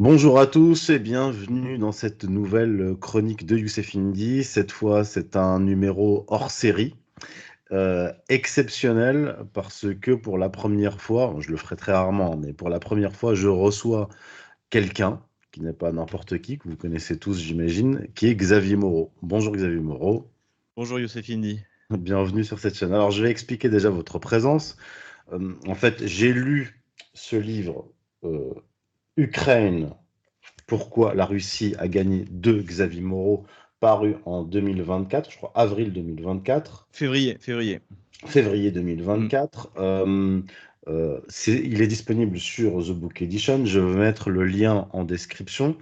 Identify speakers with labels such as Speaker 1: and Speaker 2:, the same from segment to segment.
Speaker 1: Bonjour à tous et bienvenue dans cette nouvelle chronique de Youssef Indy. Cette fois, c'est un numéro hors série, exceptionnel parce que pour la première fois, je le ferai très rarement, mais pour la première fois, je reçois quelqu'un qui n'est pas n'importe qui, que vous connaissez tous, j'imagine, qui est Xavier Moreau. Bonjour Xavier Moreau,
Speaker 2: Bonjour Youssef.
Speaker 1: bienvenue sur cette chaîne. Alors, je vais expliquer déjà votre présence. En fait, j'ai lu ce livre, euh, Ukraine. Pourquoi la Russie a gagné de Xavier Moreau, paru en 2024, je crois avril 2024,
Speaker 2: Février.
Speaker 1: février
Speaker 2: Mm.
Speaker 1: 2024. Il est disponible sur The Book Edition. Je vais mettre le lien en description.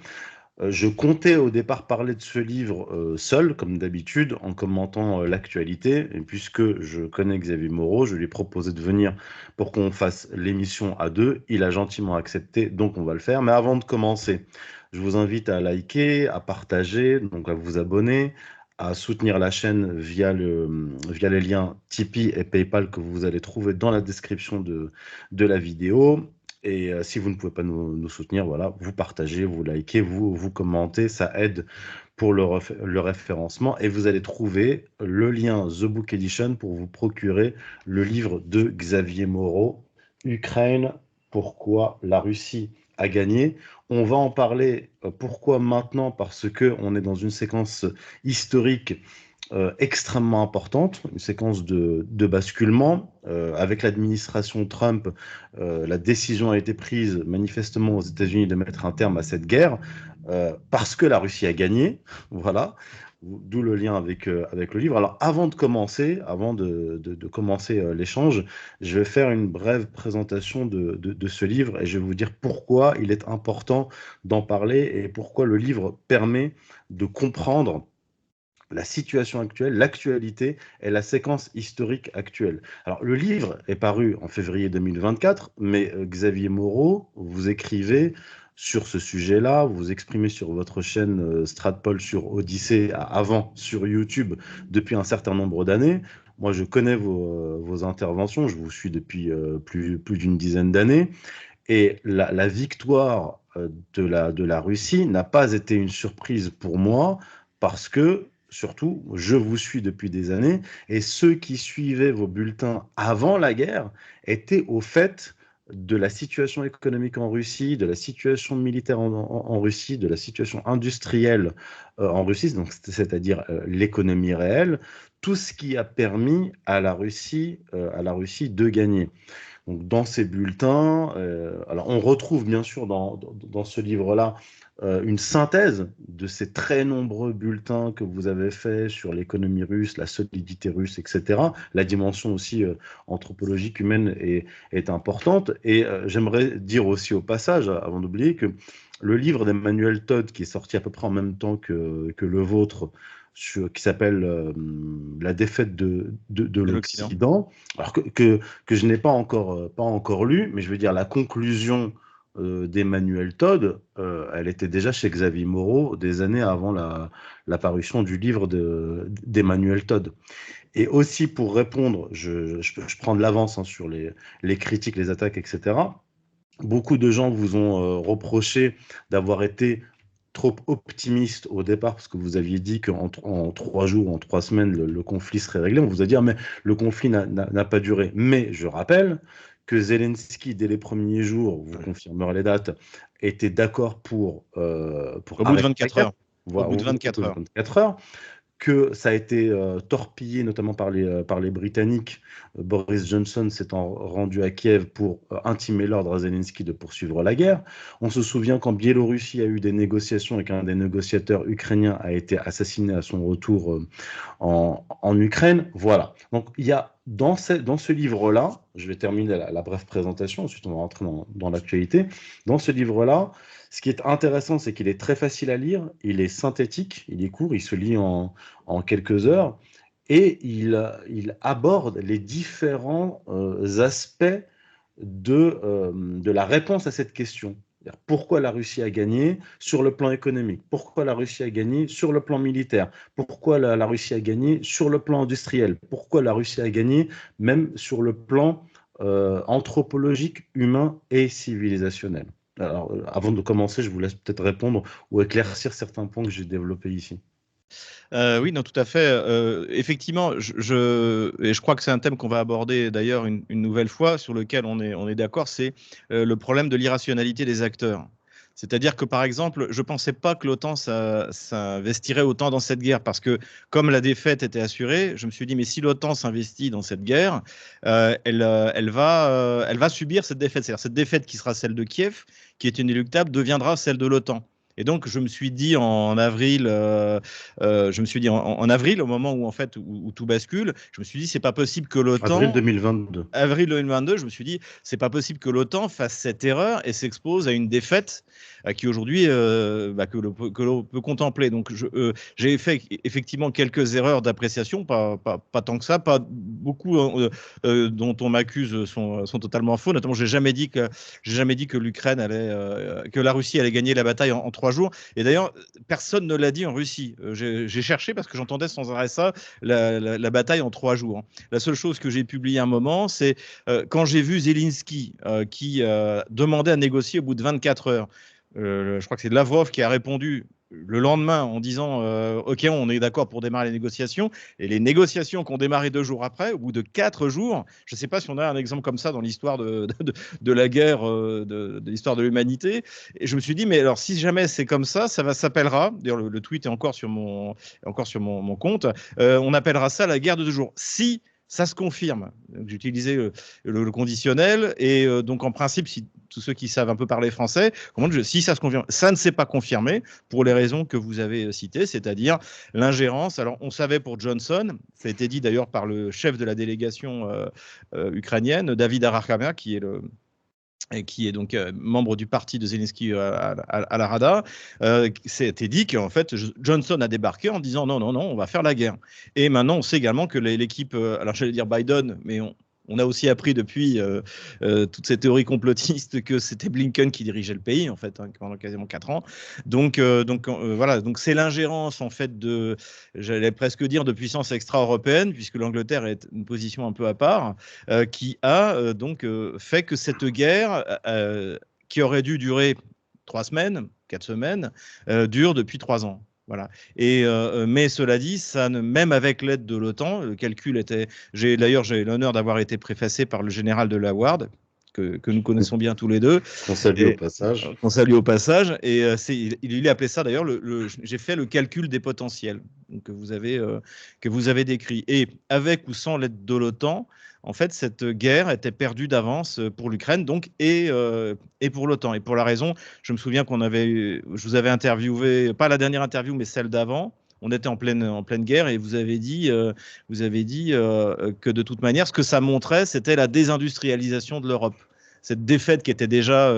Speaker 1: Je comptais au départ parler de ce livre seul, comme d'habitude, en commentant l'actualité. Et puisque je connais Xavier Moreau, je lui ai proposé de venir pour qu'on fasse l'émission à deux. Il a gentiment accepté, donc on va le faire. Mais avant de commencer, je vous invite à liker, à partager, donc à vous abonner, à soutenir la chaîne via les liens Tipeee et PayPal que vous allez trouver dans la description de la vidéo. Et si vous ne pouvez pas nous soutenir, voilà, vous partagez, vous likez, vous commentez, ça aide pour le référencement. Et vous allez trouver le lien The Book Edition pour vous procurer le livre de Xavier Moreau, Ukraine, pourquoi la Russie a gagné. On va en parler. Pourquoi maintenant? Parce que on est dans une séquence historique extrêmement importante, une séquence de basculement. Avec l'administration Trump, la décision a été prise manifestement aux États-Unis de mettre un terme à cette guerre parce que la Russie a gagné. Voilà. D'où le lien avec le livre. Alors, avant de commencer, avant de commencer l'échange, je vais faire une brève présentation de ce livre et je vais vous dire pourquoi il est important d'en parler et pourquoi le livre permet de comprendre la situation actuelle, l'actualité et la séquence historique actuelle. Alors, le livre est paru en février 2024, mais Xavier Moreau, vous écrivez sur ce sujet-là, vous vous exprimez sur votre chaîne Stratpol sur Odyssée, avant sur YouTube depuis un certain nombre d'années. Moi, je connais vos interventions, je vous suis depuis plus d'une dizaine d'années, et la victoire de la Russie n'a pas été une surprise pour moi parce que, surtout, je vous suis depuis des années et ceux qui suivaient vos bulletins avant la guerre étaient au fait de la situation économique en Russie, de la situation militaire en Russie, de la situation industrielle en Russie, donc c'est-à-dire l'économie réelle, tout ce qui a permis à la Russie de gagner. Donc, dans ces bulletins, alors on retrouve bien sûr dans ce livre-là une synthèse de ces très nombreux bulletins que vous avez faits sur l'économie russe, la solidité russe, etc. La dimension aussi anthropologique humaine est importante. Et j'aimerais dire aussi au passage, avant d'oublier, que le livre d'Emmanuel Todd, qui est sorti à peu près en même temps que le vôtre, qui s'appelle La défaite de
Speaker 2: De l'Occident.
Speaker 1: l'Occident, alors que je n'ai pas encore lu, mais je veux dire, la conclusion d'Emmanuel Todd, elle était déjà chez Xavier Moreau des années avant la parution du livre d'Emmanuel Todd. Et aussi pour répondre, je prends de l'avance hein, sur les critiques, les attaques, etc. Beaucoup de gens vous ont reproché d'avoir été trop optimiste au départ parce que vous aviez dit qu'en 3 jours, en 3 semaines, le conflit serait réglé. On vous a dit, ah, mais le conflit n'a pas duré. Mais je rappelle que Zelensky, dès les premiers jours, vous confirmerez les dates, était d'accord pour
Speaker 2: Au bout de
Speaker 1: arrêter la
Speaker 2: 24
Speaker 1: guerre,
Speaker 2: heures. Au
Speaker 1: voilà,
Speaker 2: bout de
Speaker 1: au
Speaker 2: 24
Speaker 1: bout de
Speaker 2: heures.
Speaker 1: 24 heures, que ça a été torpillé notamment par les Britanniques. Boris Johnson s'étant rendu à Kiev pour intimer l'ordre à Zelensky de poursuivre la guerre. On se souvient qu'en Biélorussie, il y a eu des négociations et qu'un des négociateurs ukrainiens a été assassiné à son retour en Ukraine. Voilà. Donc, il y a dans ce livre-là, je vais terminer la brève présentation, ensuite on va rentrer dans l'actualité. Dans ce livre-là, ce qui est intéressant, c'est qu'il est très facile à lire, il est synthétique, il est court, il se lit en quelques heures, et il aborde les différents aspects de la réponse à cette question. Pourquoi la Russie a gagné sur le plan économique? Pourquoi la Russie a gagné sur le plan militaire? Pourquoi la Russie a gagné sur le plan industriel? Pourquoi la Russie a gagné même sur le plan anthropologique, humain et civilisationnel? Alors, avant de commencer, je vous laisse peut-être répondre ou éclaircir certains points que j'ai développés ici.
Speaker 2: Oui, non, tout à fait. Effectivement, et je crois que c'est un thème qu'on va aborder d'ailleurs une nouvelle fois, sur lequel on est d'accord, c'est le problème de l'irrationalité des acteurs. C'est-à-dire que, par exemple, je ne pensais pas que l'OTAN s'investirait autant dans cette guerre, parce que comme la défaite était assurée, je me suis dit, mais si l'OTAN s'investit dans cette guerre, elle va subir cette défaite. C'est-à-dire cette défaite qui sera celle de Kiev, qui est inéluctable, deviendra celle de l'OTAN. Et donc, je me suis dit en avril, en avril, au moment où en fait où tout bascule, je me suis dit c'est pas possible que
Speaker 1: Avril
Speaker 2: l'OTAN,
Speaker 1: 2022.
Speaker 2: avril 2022, je me suis dit c'est pas possible que l'OTAN fasse cette erreur et s'expose à une défaite qui aujourd'hui que l'on peut contempler. Donc j'ai fait effectivement quelques erreurs d'appréciation, pas tant que ça, pas beaucoup dont on m'accuse sont totalement faux. Notamment, j'ai jamais dit que l'Ukraine allait que la Russie allait gagner la bataille en 3 jours. Et d'ailleurs, personne ne l'a dit en Russie. J'ai cherché parce que j'entendais sans arrêt ça, la bataille en 3 jours. La seule chose que j'ai publié à un moment, c'est quand j'ai vu Zelensky qui demandait à négocier au bout de 24 heures. Je crois que c'est Lavrov qui a répondu le lendemain en disant OK, on est d'accord pour démarrer les négociations. Et les négociations qui ont démarré 2 jours après, au bout de 4 jours, je ne sais pas si on a un exemple comme ça dans l'histoire de la guerre, de l'histoire de l'humanité. Et je me suis dit, mais alors si jamais c'est comme ça s'appellera, d'ailleurs le tweet est encore sur mon compte, on appellera ça la guerre de 2 jours. Si ça se confirme. J'utilisais le conditionnel et donc en principe, si tous ceux qui savent un peu parler français, si ça se confirme, ça ne s'est pas confirmé pour les raisons que vous avez citées, c'est-à-dire l'ingérence. Alors on savait pour Johnson, ça a été dit d'ailleurs par le chef de la délégation ukrainienne, David Arachkama, qui est donc membre du parti de Zelensky à la Rada, c'était dit qu'en fait Johnson a débarqué en disant non, non, non, on va faire la guerre. Et maintenant, on sait également que l'équipe, alors j'allais dire Biden, mais on a aussi appris depuis toutes ces théories complotistes que c'était Blinken qui dirigeait le pays en fait pendant quasiment 4 ans. Donc voilà, donc c'est l'ingérence en fait j'allais presque dire de puissance extra-européenne, puisque l'Angleterre est une position un peu à part, qui a donc fait que cette guerre qui aurait dû durer 3 semaines, 4 semaines, dure depuis 3 ans. Voilà. Mais cela dit, même avec l'aide de l'OTAN, le calcul était. D'ailleurs, j'ai l'honneur d'avoir été préfacé par le général de la Ward, que nous connaissons bien tous les deux.
Speaker 1: Qu'on salue au passage.
Speaker 2: Qu'on salue au passage. Et il a appelé ça d'ailleurs, j'ai fait le calcul des potentiels que vous avez décrit. Et avec ou sans l'aide de l'OTAN, en fait, cette guerre était perdue d'avance pour l'Ukraine, donc et pour l'OTAN. Et pour la raison, je me souviens je vous avais interviewé, pas la dernière interview, mais celle d'avant. On était en pleine guerre et vous avez dit que de toute manière, ce que ça montrait, c'était la désindustrialisation de l'Europe. Cette défaite qui était déjà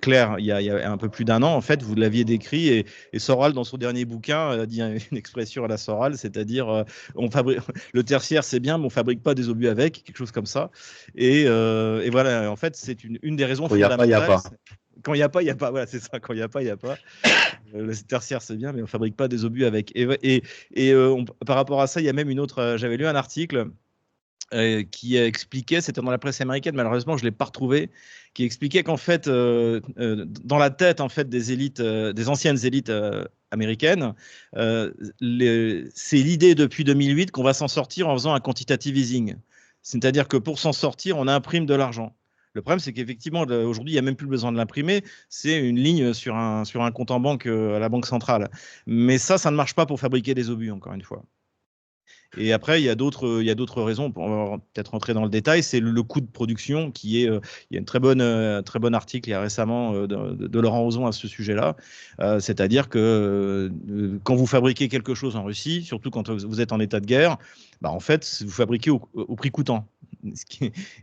Speaker 2: claire il y a un peu plus d'1 an, en fait, vous l'aviez décrit, et Soral, dans son dernier bouquin, a dit une expression à la Soral, c'est-à-dire le tertiaire, c'est bien, mais on ne fabrique pas des obus avec, quelque chose comme ça. Et voilà, en fait, c'est une des raisons fondamentales.
Speaker 1: Il n'y a pas.
Speaker 2: Quand il n'y a pas, il n'y a pas. Voilà, c'est ça. Quand il n'y a pas, il n'y a pas. Le tertiaire, c'est bien, mais on ne fabrique pas des obus avec. Par rapport à ça, il y a même une autre. J'avais lu un article qui expliquait, c'était dans la presse américaine, malheureusement je ne l'ai pas retrouvé, qui expliquait qu'en fait, dans la tête en fait, des élites, des anciennes élites américaines, c'est l'idée depuis 2008 qu'on va s'en sortir en faisant un quantitative easing. C'est-à-dire que pour s'en sortir, on imprime de l'argent. Le problème, c'est qu'effectivement, aujourd'hui, il n'y a même plus besoin de l'imprimer. C'est une ligne sur un compte en banque à la Banque centrale. Mais ça ne marche pas pour fabriquer des obus, encore une fois. Et après, il y a d'autres raisons. On va peut-être rentrer dans le détail. C'est le coût de production qui est. Il y a un très bon article il y a récemment de Laurent Ozon à ce sujet-là. C'est-à-dire que quand vous fabriquez quelque chose en Russie, surtout quand vous êtes en état de guerre, en fait, vous fabriquez au prix coûtant.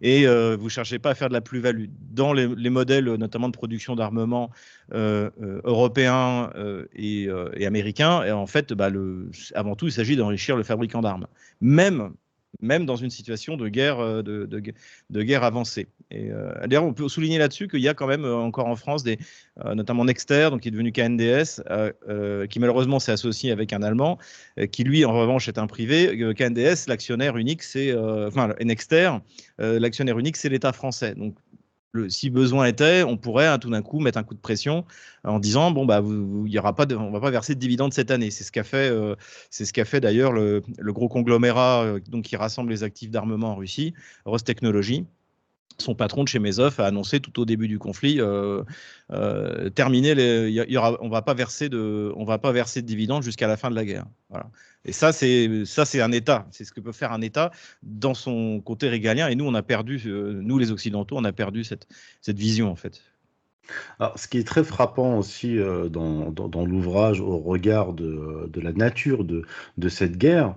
Speaker 2: Et vous ne cherchez pas à faire de la plus-value. Dans les modèles, notamment de production d'armement européens et américains, et en fait, avant tout, il s'agit d'enrichir le fabricant d'armes. Même dans une situation de guerre, de guerre avancée. Et d'ailleurs, on peut souligner là-dessus qu'il y a quand même encore en France notamment Nexter, donc qui est devenu KNDS, qui malheureusement s'est associé avec un Allemand, qui lui en revanche est un privé. KNDS, l'actionnaire unique, Nexter, l'actionnaire unique, c'est l'État français. Donc si besoin était, on pourrait tout d'un coup mettre un coup de pression en disant bon bah il y aura pas on va pas verser de dividendes cette année. C'est ce qu'a fait d'ailleurs le gros conglomérat donc qui rassemble les actifs d'armement en Russie, Rostechnology. Son patron de chez Mesov a annoncé tout au début du conflit terminer on va pas verser de dividendes jusqu'à la fin de la guerre. Voilà. Et ça c'est un État, c'est ce que peut faire un État dans son côté régalien. Et nous on a perdu, nous les Occidentaux, on a perdu cette vision en fait.
Speaker 1: Alors, ce qui est très frappant aussi dans l'ouvrage au regard de la nature de cette guerre,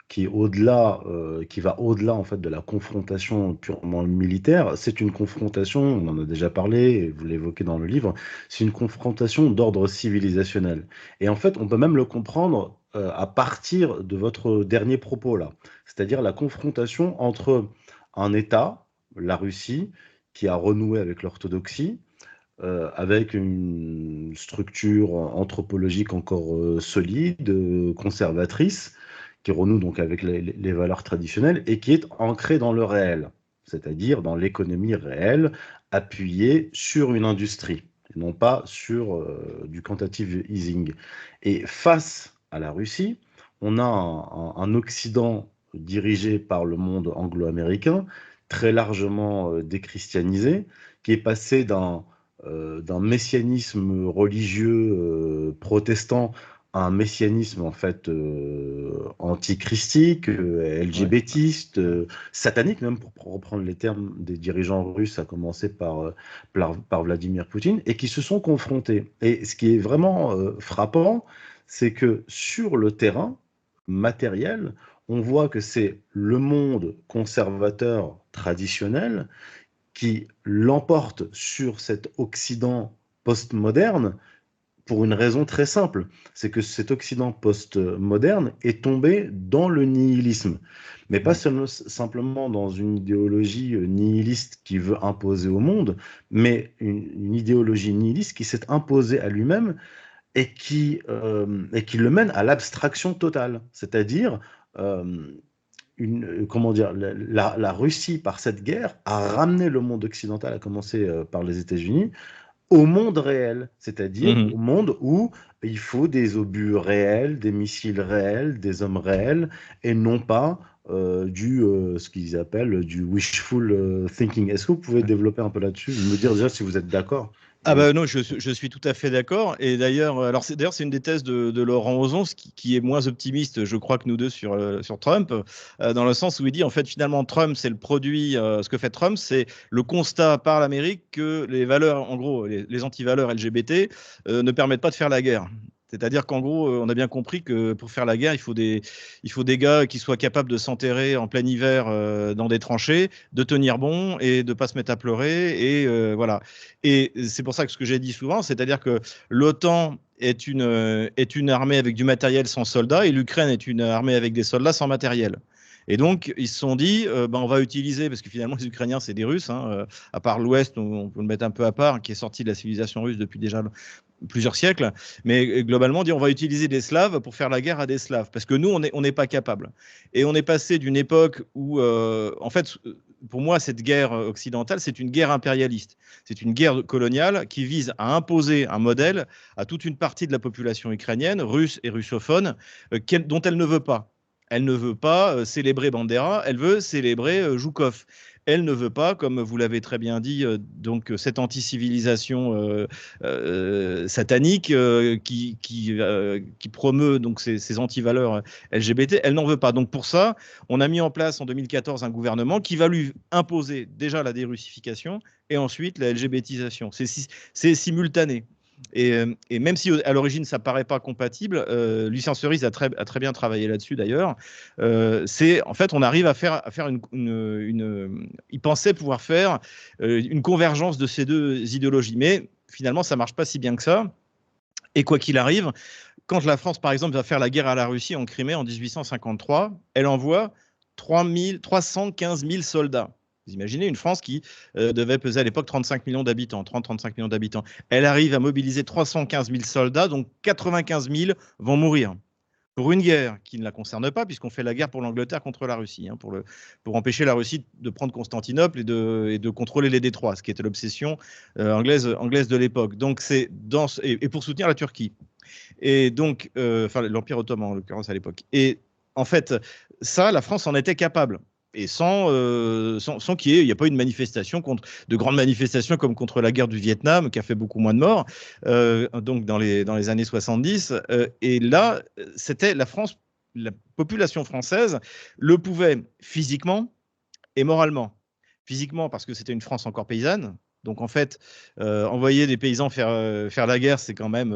Speaker 1: qui est qui va au-delà en fait de la confrontation purement militaire, c'est une confrontation, on en a déjà parlé, et vous l'évoquez dans le livre, c'est une confrontation d'ordre civilisationnel. Et en fait, on peut même le comprendre à partir de votre dernier propos là, c'est-à-dire la confrontation entre un État, la Russie, qui a renoué avec l'orthodoxie, avec une structure anthropologique encore solide, conservatrice, qui renoue donc avec les valeurs traditionnelles et qui est ancrée dans le réel, c'est-à-dire dans l'économie réelle, appuyée sur une industrie, et non pas sur du quantitative easing. Et face à la Russie, on a un Occident dirigé par le monde anglo-américain, très largement déchristianisé, qui est passé d'un messianisme religieux protestant à un messianisme en fait antichristique,
Speaker 2: Ouais.
Speaker 1: LGBTiste, satanique même pour reprendre les termes des dirigeants russes, à commencer par Vladimir Poutine, et qui se sont confrontés. Et ce qui est vraiment frappant, c'est que sur le terrain matériel, on voit que c'est le monde conservateur traditionnel qui l'emporte sur cet Occident postmoderne pour une raison très simple. C'est que cet Occident postmoderne est tombé dans le nihilisme. Mais pas
Speaker 2: Ouais.
Speaker 1: seulement, simplement dans une idéologie nihiliste qui veut imposer au monde, mais une idéologie nihiliste qui s'est imposée à lui-même et qui le mène à l'abstraction totale. C'est-à-dire, comment dire, la Russie, par cette guerre, a ramené le monde occidental, à commencer par les États-Unis, au monde réel, c'est-à-dire au
Speaker 2: Mhm.
Speaker 1: monde où il faut des obus réels, des missiles réels, des hommes réels, et non pas ce qu'ils appellent du wishful thinking. Est-ce que vous pouvez développer un peu là-dessus, me dire déjà si vous êtes d'accord?
Speaker 2: Ah bah non, je suis tout à fait d'accord. Et d'ailleurs, c'est une des thèses de Laurent Ozon, qui est moins optimiste, je crois, que nous deux sur Trump, dans le sens où il dit en fait finalement Trump c'est le produit, ce que fait Trump c'est le constat par l'Amérique que les valeurs, en gros les antivaleurs LGBT ne permettent pas de faire la guerre. C'est-à-dire qu'en gros, on a bien compris que pour faire la guerre, il faut des gars qui soient capables de s'enterrer en plein hiver dans des tranchées, de tenir bon et de pas se mettre à pleurer. Et voilà. Et c'est pour ça que ce que j'ai dit souvent, c'est-à-dire que l'OTAN est une armée avec du matériel sans soldats et l'Ukraine est une armée avec des soldats sans matériel. Et donc, ils se sont dit, ben, on va utiliser, parce que finalement, les Ukrainiens, c'est des Russes, hein, à part l'Ouest, on peut le mettre un peu à part, qui est sorti de la civilisation russe depuis déjà plusieurs siècles, mais globalement, on va utiliser des Slaves pour faire la guerre à des Slaves, parce que nous, on n'est pas capable. Et on est passé d'une époque où, en fait, pour moi, cette guerre occidentale, c'est une guerre impérialiste. C'est une guerre coloniale qui vise à imposer un modèle à toute une partie de la population ukrainienne, russe et russophone, dont elle ne veut pas. Elle ne veut pas célébrer Bandera, elle veut célébrer Joukov. Elle ne veut pas, comme vous l'avez très bien dit, donc cette anti-civilisation satanique qui promeut donc ces antivaleurs LGBT. Elle n'en veut pas. Donc pour ça, on a mis en place en 2014 un gouvernement qui va lui imposer déjà la dérussification et ensuite la LGBTisation. C'est simultané. Et même si à l'origine ça paraît pas compatible, Lucien Cerise a très bien travaillé là-dessus d'ailleurs. C'est en fait on arrive à faire il pensait pouvoir faire une convergence de ces deux idéologies, mais finalement ça marche pas si bien que ça. Et quoi qu'il arrive, quand la France par exemple va faire la guerre à la Russie en Crimée en 1853, elle envoie 315 000 soldats. Vous imaginez une France qui devait peser à l'époque 35 millions d'habitants, 30-35 millions d'habitants. Elle arrive à mobiliser 315 000 soldats, donc 95 000 vont mourir. pour une guerre qui ne la concerne pas, puisqu'on fait la guerre pour l'Angleterre contre la Russie, hein, pour empêcher la Russie de prendre Constantinople et de contrôler les détroits, ce qui était l'obsession anglaise de l'époque. Donc et pour soutenir la Turquie. Et donc, enfin l'Empire ottoman en l'occurrence à l'époque. Et en fait, ça, la France en était capable. Et sans qu'il n'y ait pas eu de manifestation de grandes manifestations comme contre la guerre du Vietnam, qui a fait beaucoup moins de morts, donc dans les années 70. Et là, c'était la France, la population française le pouvait physiquement et moralement. Physiquement, parce que c'était une France encore paysanne. Donc en fait, envoyer des paysans faire la guerre, c'est quand même.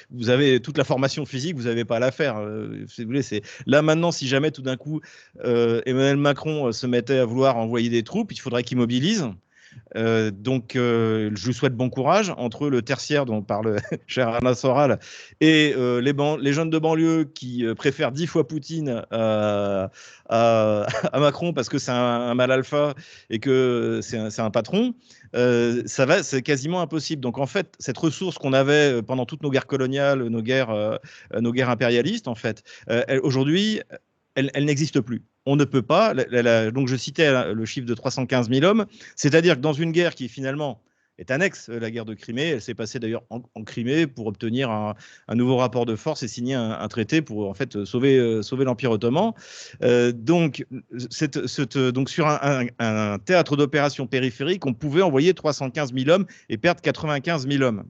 Speaker 2: Vous avez toute la formation physique, vous n'avez pas à la faire. Si vous voulez, là maintenant, si jamais tout d'un coup Emmanuel Macron se mettait à vouloir envoyer des troupes, il faudrait qu'il mobilise. Donc, je lui souhaite bon courage entre le tertiaire dont parle cher Alain Soral et les jeunes de banlieue qui préfèrent 10 fois Poutine à Macron parce que c'est un mal alpha et que c'est un patron. C'est quasiment impossible. Donc, en fait, cette ressource qu'on avait pendant toutes nos guerres coloniales, nos guerres impérialistes, en fait, aujourd'hui, elle n'existe plus. On ne peut pas. Donc, je citais le chiffre de 315 000 hommes, c'est-à-dire que dans une guerre qui finalement est annexe, la guerre de Crimée, elle s'est passée d'ailleurs en Crimée pour obtenir un nouveau rapport de force et signer un traité pour en fait sauver l'Empire ottoman. Donc sur un théâtre d'opération périphérique, on pouvait envoyer 315 000 hommes et perdre 95 000 hommes.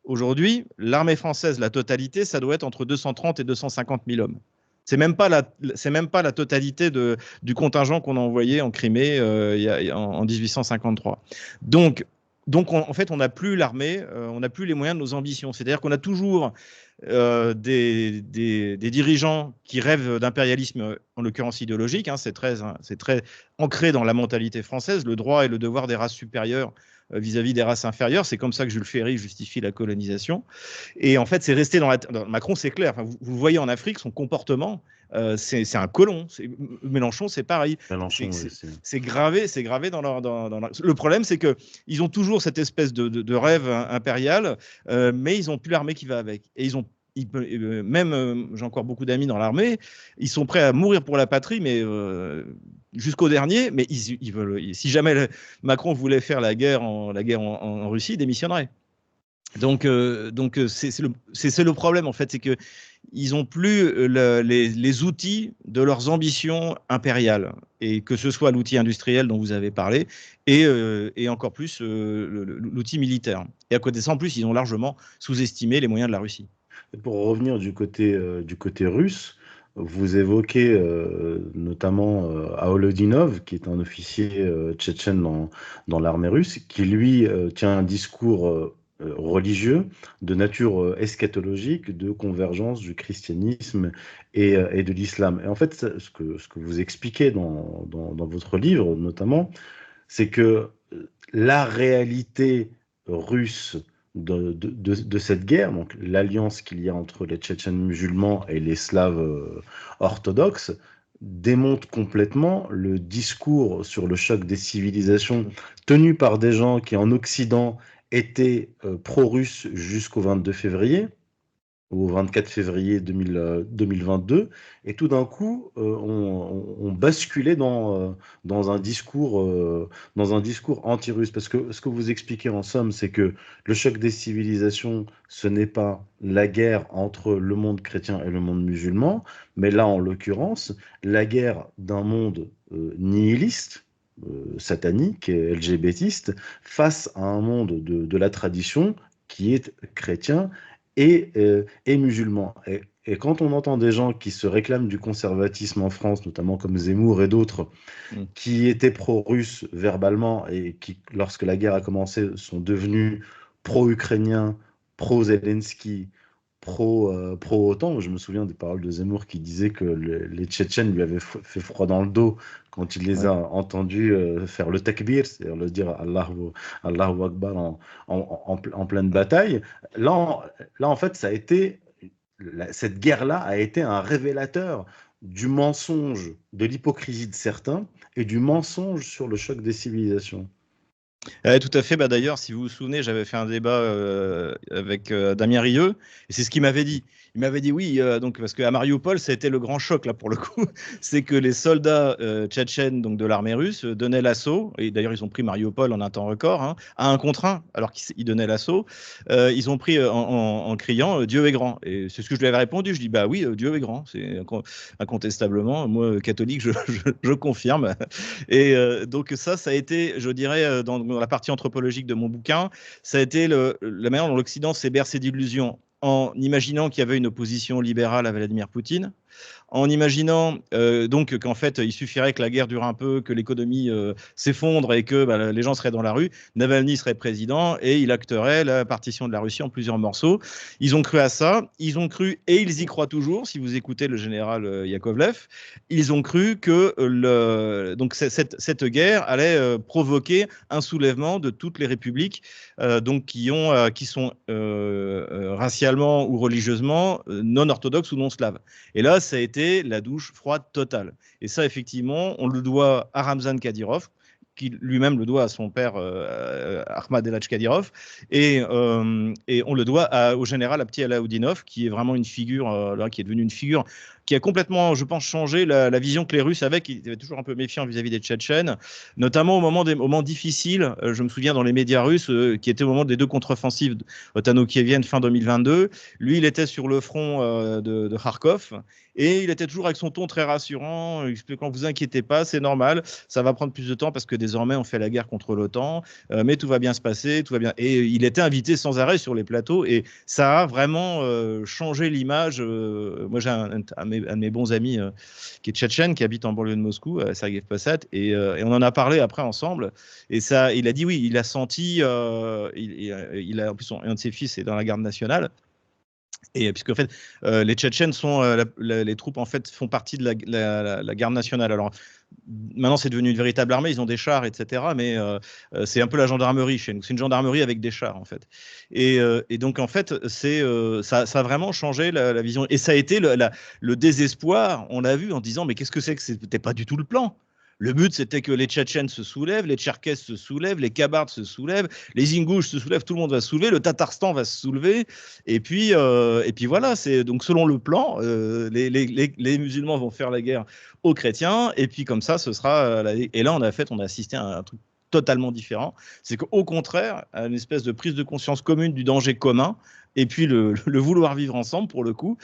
Speaker 2: Aujourd'hui, l'armée française, la totalité, ça doit être entre 230 et 250 000 hommes. C'est même pas la totalité du contingent qu'on a envoyé en Crimée en 1853. En fait, on n'a plus l'armée, on n'a plus les moyens de nos ambitions. C'est-à-dire qu'on a toujours des dirigeants qui rêvent d'impérialisme, en l'occurrence idéologique. Hein, c'est très ancré dans la mentalité française, le droit et le devoir des races supérieures vis-à-vis des races inférieures. C'est comme ça que Jules Ferry justifie la colonisation. Et en fait, c'est resté dans Macron, c'est clair. Enfin, vous voyez en Afrique, son comportement, c'est un colon. Mélenchon, c'est pareil.
Speaker 1: Mélenchon,
Speaker 2: c'est gravé dans leur. Le problème, c'est qu'ils ont toujours cette espèce de rêve impérial, mais ils n'ont plus l'armée qui va avec. Et j'ai encore beaucoup d'amis dans l'armée, ils sont prêts à mourir pour la patrie, mais jusqu'au dernier. Mais ils veulent. Si jamais Macron voulait faire la guerre en Russie, il démissionnerait. Donc c'est le problème en fait, c'est que ils n'ont plus les outils de leurs ambitions impériales, et que ce soit l'outil industriel dont vous avez parlé et encore plus l'outil militaire. Et à côté de ça, en plus, ils ont largement sous-estimé les moyens de la Russie.
Speaker 1: Pour revenir du côté russe, vous évoquez notamment Aolodinov, qui est un officier tchétchène dans l'armée russe, qui lui tient un discours religieux de nature eschatologique, de convergence du christianisme et de l'islam. Et en fait, ce que vous expliquez dans votre livre, notamment, c'est que la réalité russe de cette guerre, donc l'alliance qu'il y a entre les Tchétchènes musulmans et les Slaves orthodoxes, démonte complètement le discours sur le choc des civilisations tenu par des gens qui en Occident étaient pro-russes jusqu'au 22 février au 24 février 2022, et tout d'un coup, on basculait dans un discours anti-russe. Parce que ce que vous expliquez en somme, c'est que le choc des civilisations, ce n'est pas la guerre entre le monde chrétien et le monde musulman, mais là, en l'occurrence, la guerre d'un monde nihiliste, satanique et LGBTiste, face à un monde de la tradition qui est chrétien et musulmans. Et quand on entend des gens qui se réclament du conservatisme en France, notamment comme Zemmour et d'autres, qui étaient pro-russes verbalement et qui, lorsque la guerre a commencé, sont devenus pro-ukrainiens, pro-Zelensky, pro-OTAN. Je me souviens des paroles de Zemmour qui disait que les Tchétchènes lui avaient fait froid dans le dos quand il les a entendus faire le takbir, c'est-à-dire le dire Allahu Akbar en pleine bataille. Là, en fait, cette guerre-là a été un révélateur du mensonge, de l'hypocrisie de certains et du mensonge sur le choc des civilisations.
Speaker 2: Tout à fait. Bah, d'ailleurs, si vous vous souvenez, j'avais fait un débat avec Damien Rieu, et c'est ce qu'il m'avait dit. Il m'avait dit oui, donc, parce qu'à Mariupol, ça a été le grand choc là pour le coup. C'est que les soldats tchétchènes donc, de l'armée russe donnaient l'assaut, et d'ailleurs ils ont pris Mariupol en un temps record, hein, à un contre un, alors qu'ils donnaient l'assaut. Ils ont pris en criant Dieu est grand. Et c'est ce que je lui avais répondu. Je dis bah oui, Dieu est grand, c'est incontestablement. Moi, catholique, je confirme. Et donc ça a été, je dirais, dans la partie anthropologique de mon bouquin, ça a été la manière dont l'Occident s'est bercé d'illusions en imaginant qu'il y avait une opposition libérale à Vladimir Poutine, en imaginant donc qu'en fait il suffirait que la guerre dure un peu, que l'économie s'effondre et que bah, les gens seraient dans la rue, Navalny serait président et il acterait la partition de la Russie en plusieurs morceaux. Ils ont cru à ça, ils ont cru et ils y croient toujours. Si vous écoutez le général Yakovlev, ils ont cru que donc cette guerre allait provoquer un soulèvement de toutes les républiques donc qui sont racialement ou religieusement non orthodoxes ou non slaves. Et là, ça a été la douche froide totale. Et ça, effectivement, on le doit à Ramzan Kadyrov, qui lui-même le doit à son père Ahmad Elhadj Kadyrov, et on le doit au général Abti Alaoudinov, qui est vraiment une figure, là, qui est devenue une figure qui a complètement, je pense, changé la vision que les Russes avaient, qui étaient toujours un peu méfiants vis-à-vis des Tchétchènes, notamment au des moments difficiles. Je me souviens dans les médias russes, qui était au moment des deux contre-offensives otano-kieviennes fin 2022. Lui, il était sur le front de Kharkov, et il était toujours avec son ton très rassurant, expliquant vous inquiétez pas, c'est normal, ça va prendre plus de temps parce que désormais on fait la guerre contre l'OTAN, mais tout va bien se passer, tout va bien. Et il était invité sans arrêt sur les plateaux, et ça a vraiment changé l'image. Moi, j'ai un de mes bons amis qui est tchétchène, qui habite en banlieue de Moscou, Sergei Posad, et on en a parlé après ensemble. Et ça, il a dit oui, il a senti, il a en plus un de ses fils est dans la garde nationale. Et puisque en fait, les Tchétchènes sont les troupes en fait font partie de la garde nationale. Alors maintenant, c'est devenu une véritable armée. Ils ont des chars, etc. Mais c'est un peu la gendarmerie chez nous. C'est une gendarmerie avec des chars en fait. Et donc en fait, ça a vraiment changé la vision. Et ça a été le désespoir. On l'a vu en disant mais qu'est-ce que c'est que c'était pas du tout le plan. Le but, c'était que les Tchétchènes se soulèvent, les Tcherkesses se soulèvent, les Kabards se soulèvent, les Ingouches se soulèvent, tout le monde va se soulever, le Tatarstan va se soulever. Et puis voilà, c'est donc selon le plan, les musulmans vont faire la guerre aux chrétiens. Et puis comme ça, ce sera. Et là, on a assisté à un truc totalement différent. C'est qu'au contraire, à une espèce de prise de conscience commune du danger commun, et puis le vouloir vivre ensemble, pour le coup,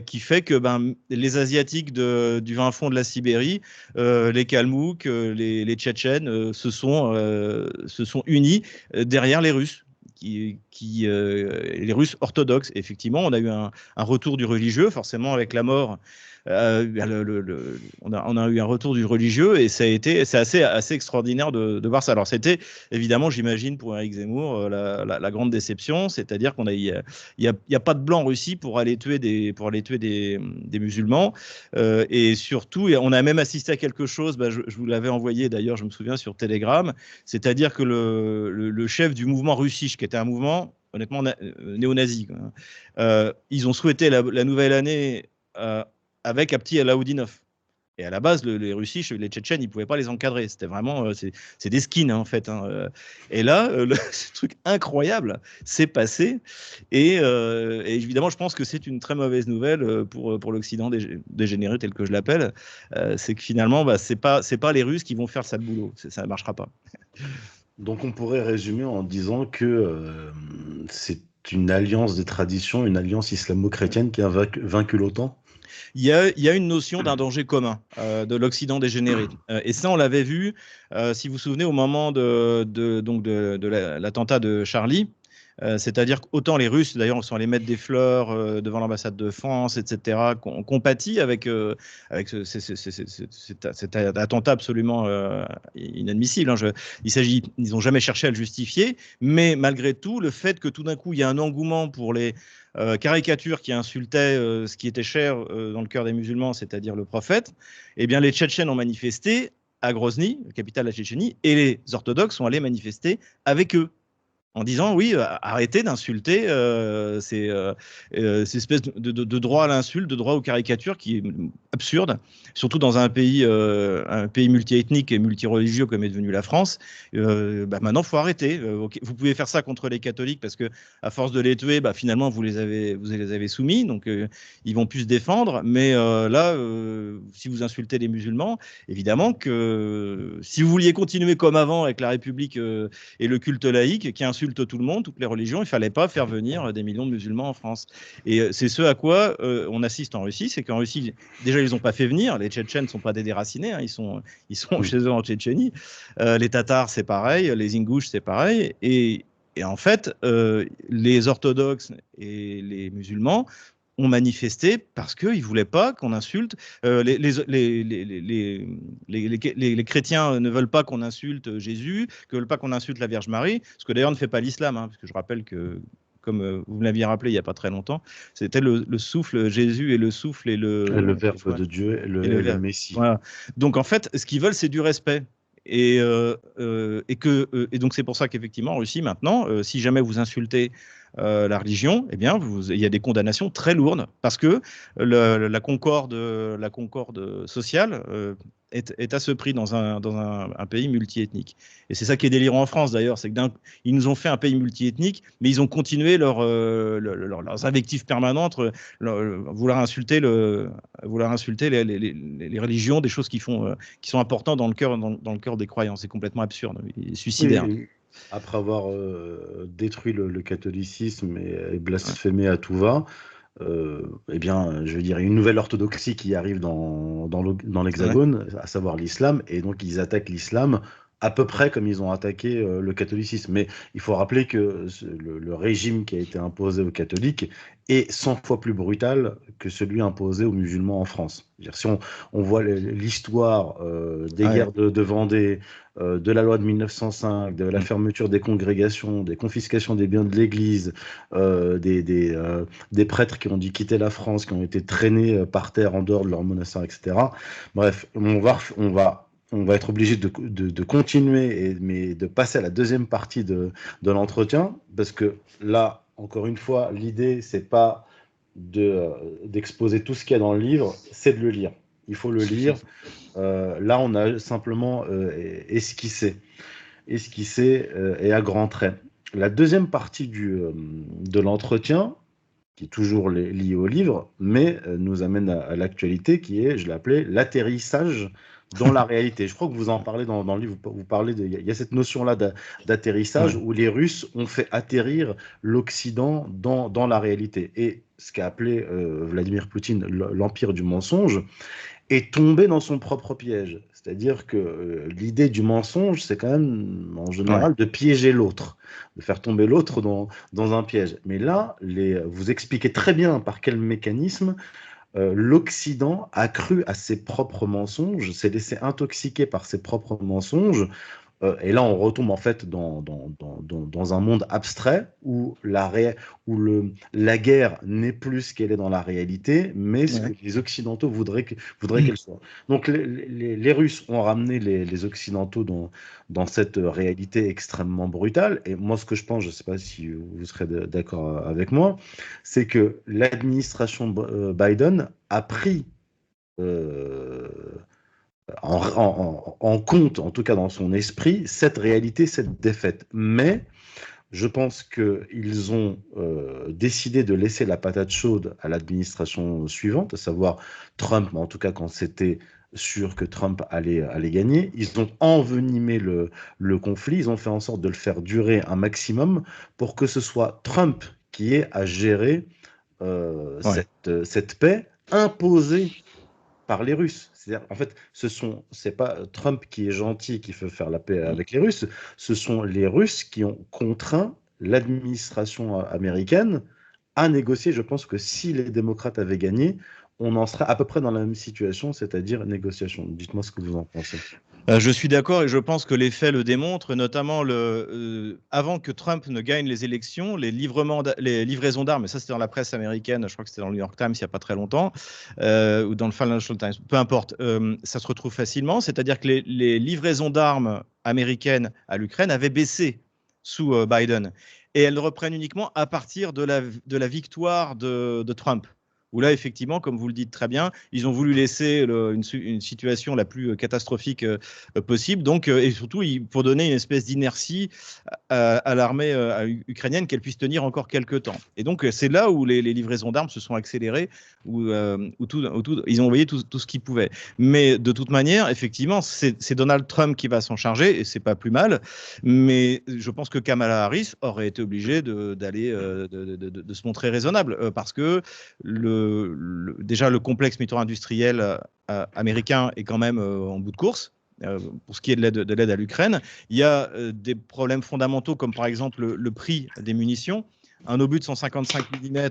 Speaker 2: qui fait que les Asiatiques du fin fond de la Sibérie, les Kalmouks, les Tchétchènes se sont unis derrière les Russes. Les Russes orthodoxes. Effectivement, on a eu un retour du religieux, forcément avec la mort. On a eu un retour du religieux, et c'est assez extraordinaire de voir ça. Alors c'était évidemment, j'imagine, pour Éric Zemmour, la grande déception, c'est-à-dire il y a pas de blanc en Russie pour aller tuer des musulmans, et surtout, on a même assisté à quelque chose. Je vous l'avais envoyé d'ailleurs, je me souviens, sur Telegram, c'est-à-dire que le chef du mouvement Russisch, qui était un mouvement honnêtement néo-nazi, ils ont souhaité la nouvelle année avec Abti Alaoudinov. Et à la base, les Russes, les Tchétchènes, ils ne pouvaient pas les encadrer. C'était vraiment, c'est des skins, hein, en fait. Hein. Et là, ce truc incroyable s'est passé. Et évidemment, je pense que c'est une très mauvaise nouvelle pour l'Occident dégénéré, tel que je l'appelle. C'est que finalement, c'est pas les Russes qui vont faire ça le boulot. Ça ne marchera pas.
Speaker 1: Donc on pourrait résumer en disant que c'est une alliance des traditions, une alliance islamo-chrétienne qui a vaincu l'OTAN.
Speaker 2: Il y a une notion d'un danger commun de l'Occident dégénéré. Et ça, on l'avait vu, si vous vous souvenez, au moment de l'attentat de Charlie. C'est-à-dire qu'autant les Russes, d'ailleurs, sont allés mettre des fleurs devant l'ambassade de France, etc., qu'on compatit avec cet attentat absolument inadmissible. Hein. Ils n'ont jamais cherché à le justifier, mais malgré tout, le fait que tout d'un coup, il y a un engouement pour les caricatures qui insultaient ce qui était cher dans le cœur des musulmans, c'est-à-dire le prophète, eh bien, les Tchétchènes ont manifesté à Grozny, la capitale de la Tchétchénie, et les orthodoxes sont allés manifester avec eux. en disant oui, arrêtez d'insulter ces espèces de droit à l'insulte, de droit aux caricatures qui est absurde, surtout dans un pays multiethnique et multireligieux comme est devenu la France. Maintenant, il faut arrêter. Vous pouvez faire ça contre les catholiques parce que à force de les tuer, finalement, vous les avez soumis, donc ils vont plus se défendre. Mais là, si vous insultez les musulmans, évidemment que si vous vouliez continuer comme avant avec la République et le culte laïque qui insulte tout le monde, toutes les religions, il ne fallait pas faire venir des millions de musulmans en France. Et c'est ce à quoi on assiste en Russie, c'est qu'en Russie, déjà, ils n'ont pas fait venir, les Tchétchènes ne sont pas des déracinés, hein, ils sont chez eux en Tchétchénie, les Tatars, c'est pareil, les Ingouches, c'est pareil, et en fait, les orthodoxes et les musulmans ont manifesté parce qu'ils ne voulaient pas qu'on insulte. Les chrétiens ne veulent pas qu'on insulte Jésus, ne veulent pas qu'on insulte la Vierge Marie, ce que d'ailleurs ne fait pas l'islam, hein, parce que je rappelle que, comme vous me l'aviez rappelé il n'y a pas très longtemps, c'était le souffle Jésus et le souffle et
Speaker 1: le verbe de Dieu et le Messie.
Speaker 2: Voilà. Donc en fait, ce qu'ils veulent, c'est du respect. Et donc c'est pour ça qu'effectivement en Russie maintenant, si jamais vous insultez la religion, eh bien il y a des condamnations très lourdes parce que la concorde sociale est à ce prix dans un pays multiethnique. Et c'est ça qui est délirant en France d'ailleurs, c'est qu'ils nous ont fait un pays multiethnique, mais ils ont continué leurs invectives permanentes, vouloir insulter les religions, des choses qui sont importantes dans le cœur des croyants. C'est complètement absurde et suicidaire.
Speaker 1: Oui, après avoir détruit le catholicisme et blasphémé à tout va, eh bien, je veux dire, une nouvelle orthodoxie qui arrive dans l'Hexagone, à savoir l'islam, et donc ils attaquent l'islam à peu près comme ils ont attaqué le catholicisme. Mais il faut rappeler que le régime qui a été imposé aux catholiques est 100 fois plus brutal que celui imposé aux musulmans en France. C'est-à-dire, si on voit l'histoire des guerres de Vendée, de la loi de 1905, de la fermeture des congrégations, des confiscations des biens de l'Église, des prêtres qui ont dû quitter la France, qui ont été traînés par terre en dehors de leur monastère, etc. Bref, on va être obligé de continuer, mais de passer à la deuxième partie de l'entretien, parce que là, encore une fois, l'idée, c'est pas d'exposer tout ce qu'il y a dans le livre, c'est de le lire. Il faut le lire. Là, on a simplement esquissé et à grands traits. La deuxième partie de l'entretien, qui est toujours liée au livre, mais nous amène à l'actualité, qui est, je l'ai appelé, l'atterrissage dans la réalité. Je crois que vous en parlez dans le livre, vous parlez il y a cette notion-là d'atterrissage où les Russes ont fait atterrir l'Occident dans la réalité. Et ce qu'a appelé Vladimir Poutine l'empire du mensonge est tombé dans son propre piège. C'est-à-dire que l'idée du mensonge, c'est quand même, en général, de piéger l'autre, de faire tomber l'autre dans un piège. Mais là, vous expliquez très bien par quel mécanisme l'Occident a cru à ses propres mensonges, s'est laissé intoxiquer par ses propres mensonges, et là on retombe en fait dans un monde abstrait où la guerre n'est plus ce qu'elle est dans la réalité, mais ce que les Occidentaux voudraient qu'elle soit. Donc les Russes ont ramené les Occidentaux dans cette réalité extrêmement brutale, et moi ce que je pense, je ne sais pas si vous serez d'accord avec moi, c'est que l'administration Biden a pris en compte, en tout cas dans son esprit, cette réalité, cette défaite. Mais je pense qu'ils ont décidé de laisser la patate chaude à l'administration suivante, à savoir Trump, mais en tout cas quand c'était sûr que Trump allait gagner. Ils ont envenimé le conflit, ils ont fait en sorte de le faire durer un maximum pour que ce soit Trump qui ait à gérer cette paix imposée par les Russes. C'est-à-dire, en fait, c'est pas Trump qui est gentil, qui veut faire la paix avec les Russes, ce sont les Russes qui ont contraint l'administration américaine à négocier. Je pense que si les démocrates avaient gagné, on en serait à peu près dans la même situation, c'est-à-dire négociation. Dites-moi ce que vous en pensez.
Speaker 2: Je suis d'accord et je pense que les faits le démontrent, notamment avant que Trump ne gagne les élections, les livraisons d'armes, et ça c'était dans la presse américaine, je crois que c'était dans le New York Times il n'y a pas très longtemps, ou dans le Financial Times, peu importe, ça se retrouve facilement, c'est-à-dire que les livraisons d'armes américaines à l'Ukraine avaient baissé sous Biden. Et elles reprennent uniquement à partir de la victoire de Trump. Où là, effectivement, comme vous le dites très bien, ils ont voulu laisser une situation la plus catastrophique possible. Donc, et surtout, pour donner une espèce d'inertie à l'armée ukrainienne, qu'elle puisse tenir encore quelques temps. Et donc, c'est là où les livraisons d'armes se sont accélérées, où ils ont envoyé tout ce qu'ils pouvaient. Mais de toute manière, effectivement, c'est Donald Trump qui va s'en charger, et c'est pas plus mal. Mais je pense que Kamala Harris aurait été obligée de se montrer raisonnable, parce que déjà le complexe militaro-industriel américain est quand même en bout de course. Pour ce qui est de l'aide à l'Ukraine, il y a des problèmes fondamentaux comme par exemple le prix des munitions. Un obus de 155 mm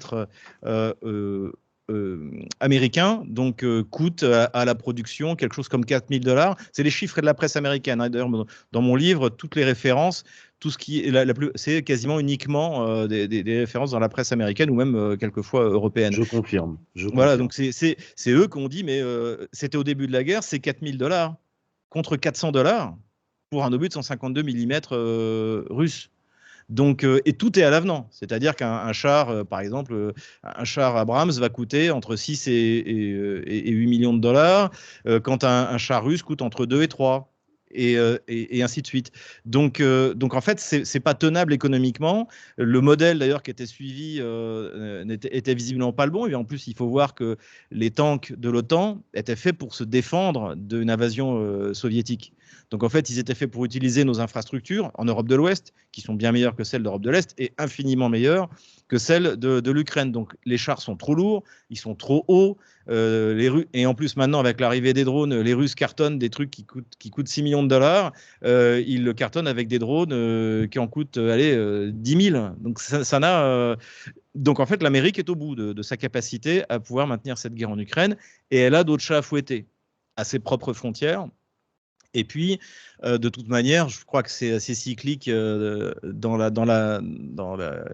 Speaker 2: américain, donc coûte à la production quelque chose comme $4 000. C'est les chiffres de la presse américaine. Hein. D'ailleurs, dans mon livre, toutes les références, tout ce qui est c'est quasiment uniquement des références dans la presse américaine ou même quelquefois européenne.
Speaker 1: Je confirme.
Speaker 2: Voilà, donc c'est eux qui ont dit, mais c'était au début de la guerre, c'est $4 000 contre $400 pour un obus de 152 mm russe. Donc, et tout est à l'avenant. C'est-à-dire qu'un char, par exemple, un char Abrams va coûter entre 6 et 8 millions de dollars, quand un char russe coûte entre 2 et 3. Et ainsi de suite. Donc en fait, c'est pas tenable économiquement. Le modèle d'ailleurs qui était suivi était visiblement pas le bon. Et en plus, il faut voir que les tanks de l'OTAN étaient faits pour se défendre d'une invasion soviétique. Donc en fait, ils étaient faits pour utiliser nos infrastructures en Europe de l'Ouest, qui sont bien meilleures que celles d'Europe de l'Est et infiniment meilleures que celles de l'Ukraine. Donc les chars sont trop lourds, ils sont trop hauts. Et en plus, maintenant, avec l'arrivée des drones, les Russes cartonnent des trucs qui coûtent 6 millions de dollars. Ils le cartonnent avec des drones qui en coûtent 10 000. Donc, ça n'a. Donc, en fait, l'Amérique est au bout de sa capacité à pouvoir maintenir cette guerre en Ukraine. Et elle a d'autres chats à fouetter à ses propres frontières. Et puis, de toute manière, je crois que c'est assez cyclique dans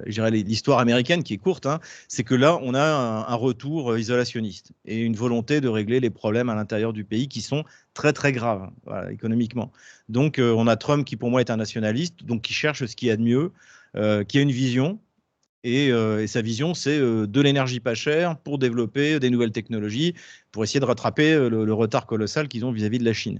Speaker 2: l'histoire américaine qui est courte. Hein, c'est que là, on a un retour isolationniste et une volonté de régler les problèmes à l'intérieur du pays qui sont très, très graves, voilà, économiquement. Donc, on a Trump qui, pour moi, est un nationaliste, donc qui cherche ce qu'il y a de mieux, qui a une vision. Et sa vision, c'est de l'énergie pas chère pour développer des nouvelles technologies, pour essayer de rattraper le retard colossal qu'ils ont vis-à-vis de la Chine.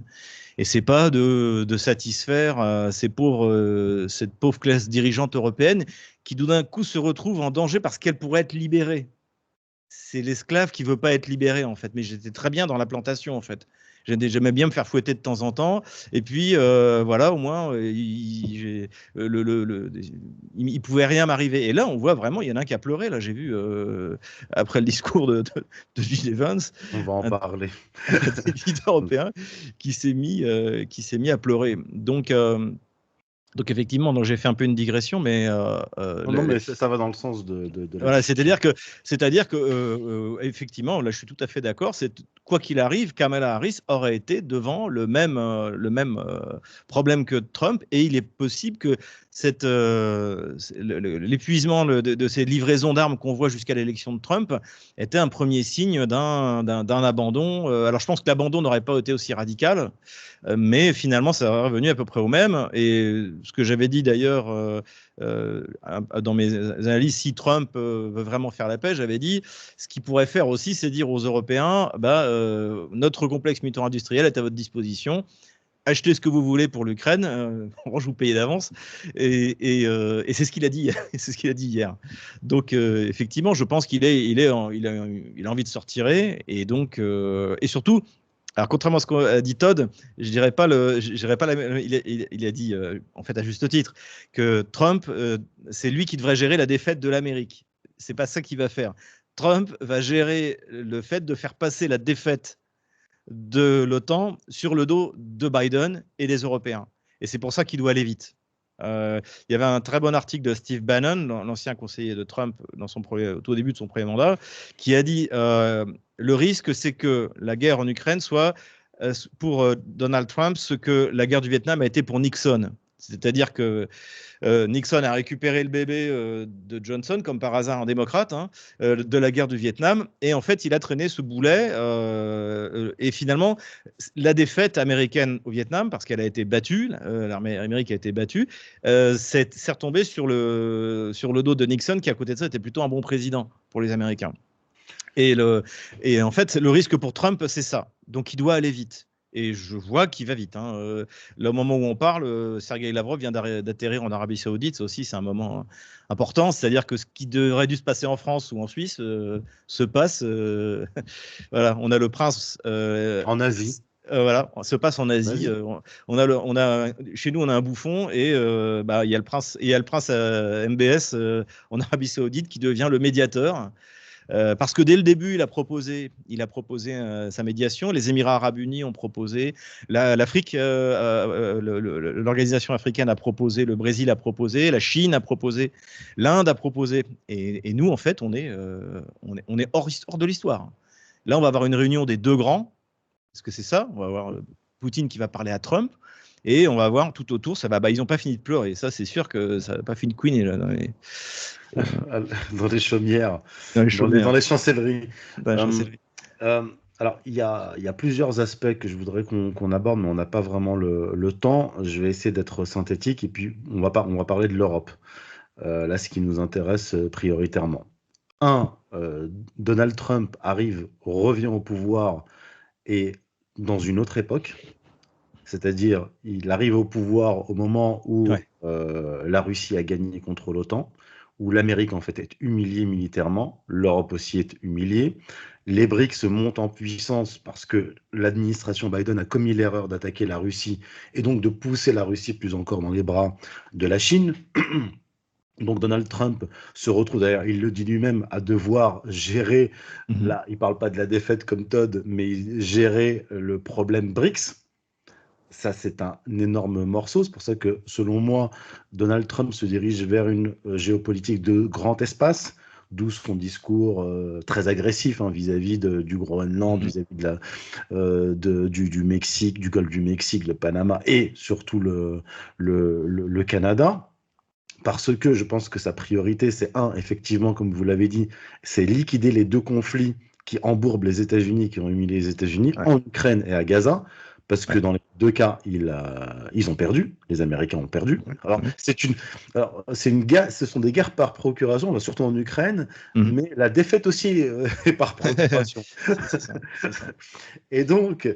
Speaker 2: Et c'est pas de satisfaire cette pauvre classe dirigeante européenne qui, tout d'un coup, se retrouve en danger parce qu'elle pourrait être libérée. C'est l'esclave qui veut pas être libéré, en fait. Mais j'étais très bien dans la plantation, en fait. J'aimais bien me faire fouetter de temps en temps. Et puis, voilà, au moins, il pouvait rien m'arriver. Et là, on voit vraiment, il y en a un qui a pleuré. Là, j'ai vu, après le discours de J.D. Vance,
Speaker 1: on va en parler.
Speaker 2: Un leader européen qui s'est mis à pleurer. Donc effectivement, j'ai fait un peu une digression, mais
Speaker 1: non, mais ça va dans le sens de
Speaker 2: voilà, c'est-à-dire que effectivement, là, je suis tout à fait d'accord. Quoi qu'il arrive, Kamala Harris aurait été devant le même problème que Trump, et il est possible que l'épuisement de ces livraisons d'armes qu'on voit jusqu'à l'élection de Trump était un premier signe d'un abandon. Alors, je pense que l'abandon n'aurait pas été aussi radical, mais finalement, ça aurait revenu à peu près au même. Et ce que j'avais dit d'ailleurs dans mes analyses, si Trump veut vraiment faire la paix, j'avais dit, ce qu'il pourrait faire aussi, c'est dire aux Européens, notre complexe militaro-industriel est à votre disposition. Achetez ce que vous voulez pour l'Ukraine, je vous paye d'avance. Et c'est ce qu'il a dit. C'est ce qu'il a dit hier. Donc effectivement, je pense qu'il a envie de se retirer, et donc et surtout. Alors, contrairement à ce qu'a dit Todd, je dirais pas il a dit, en fait, à juste titre, que Trump, c'est lui qui devrait gérer la défaite de l'Amérique. C'est pas ça qu'il va faire. Trump va gérer le fait de faire passer la défaite de l'OTAN sur le dos de Biden et des Européens. Et c'est pour ça qu'il doit aller vite. Il y avait un très bon article de Steve Bannon, l'ancien conseiller de Trump au tout début de son premier mandat, qui a dit le risque, c'est que la guerre en Ukraine soit pour Donald Trump ce que la guerre du Vietnam a été pour Nixon. C'est-à-dire que Nixon a récupéré le bébé de Johnson, comme par hasard un démocrate, hein, de la guerre du Vietnam. Et en fait, il a traîné ce boulet. Et finalement, la défaite américaine au Vietnam, parce qu'elle a été battue, l'armée américaine a été battue, c'est retombé sur le dos de Nixon, qui à côté de ça était plutôt un bon président pour les Américains. Et en fait, le risque pour Trump, c'est ça. Donc, il doit aller vite. Et je vois qu'il va vite. Hein. Là, au moment où on parle, Sergueï Lavrov vient d'atterrir en Arabie Saoudite. Ça aussi, c'est un moment important. C'est-à-dire que ce qui devrait dû se passer en France ou en Suisse se passe. Voilà, on a le prince.
Speaker 1: En Asie.
Speaker 2: Voilà, se passe en Asie. Chez nous, on a un bouffon et il y a le prince, MBS en Arabie Saoudite qui devient le médiateur. Parce que dès le début, il a proposé sa médiation. Les Émirats arabes unis ont proposé, l'Afrique, l'organisation africaine a proposé, le Brésil a proposé, la Chine a proposé, l'Inde a proposé. Et nous, en fait, on est hors de l'histoire. Là, on va avoir une réunion des deux grands, parce que c'est ça. On va avoir Poutine qui va parler à Trump. Et on va voir tout autour, ils n'ont pas fini de pleurer. Ça, c'est sûr que ça n'a pas fini de couiner là,
Speaker 1: dans les chaumières, dans les chancelleries. Alors, il y a plusieurs aspects que je voudrais qu'on aborde, mais on n'a pas vraiment le temps. Je vais essayer d'être synthétique et puis on va parler de l'Europe. Là, ce qui nous intéresse prioritairement. Donald Trump revient au pouvoir et dans une autre époque. C'est-à-dire, il arrive au pouvoir au moment où la Russie a gagné contre l'OTAN, où l'Amérique en fait est humiliée militairement, l'Europe aussi est humiliée. Les BRICS montent en puissance parce que l'administration Biden a commis l'erreur d'attaquer la Russie et donc de pousser la Russie plus encore dans les bras de la Chine. Donc Donald Trump se retrouve, d'ailleurs, il le dit lui-même, à devoir gérer, là, il ne parle pas de la défaite comme Todd, mais gérer le problème BRICS. Ça, c'est un énorme morceau. C'est pour ça que, selon moi, Donald Trump se dirige vers une géopolitique de grand espace, d'où son discours très agressif vis-à-vis du Groenland, vis-à-vis du Mexique, du Golfe du Mexique, le Panama et surtout le Canada. Parce que je pense que sa priorité, c'est effectivement, comme vous l'avez dit, c'est liquider les deux conflits qui embourbent les États-Unis, qui ont humilié les États-Unis, en Ukraine et à Gaza. Parce que dans les deux cas, ils ont perdu, les Américains ont perdu. Alors, c'est une guerre, ce sont des guerres par procuration, surtout en Ukraine, mais la défaite aussi est par procuration.
Speaker 2: C'est ça.
Speaker 1: Et donc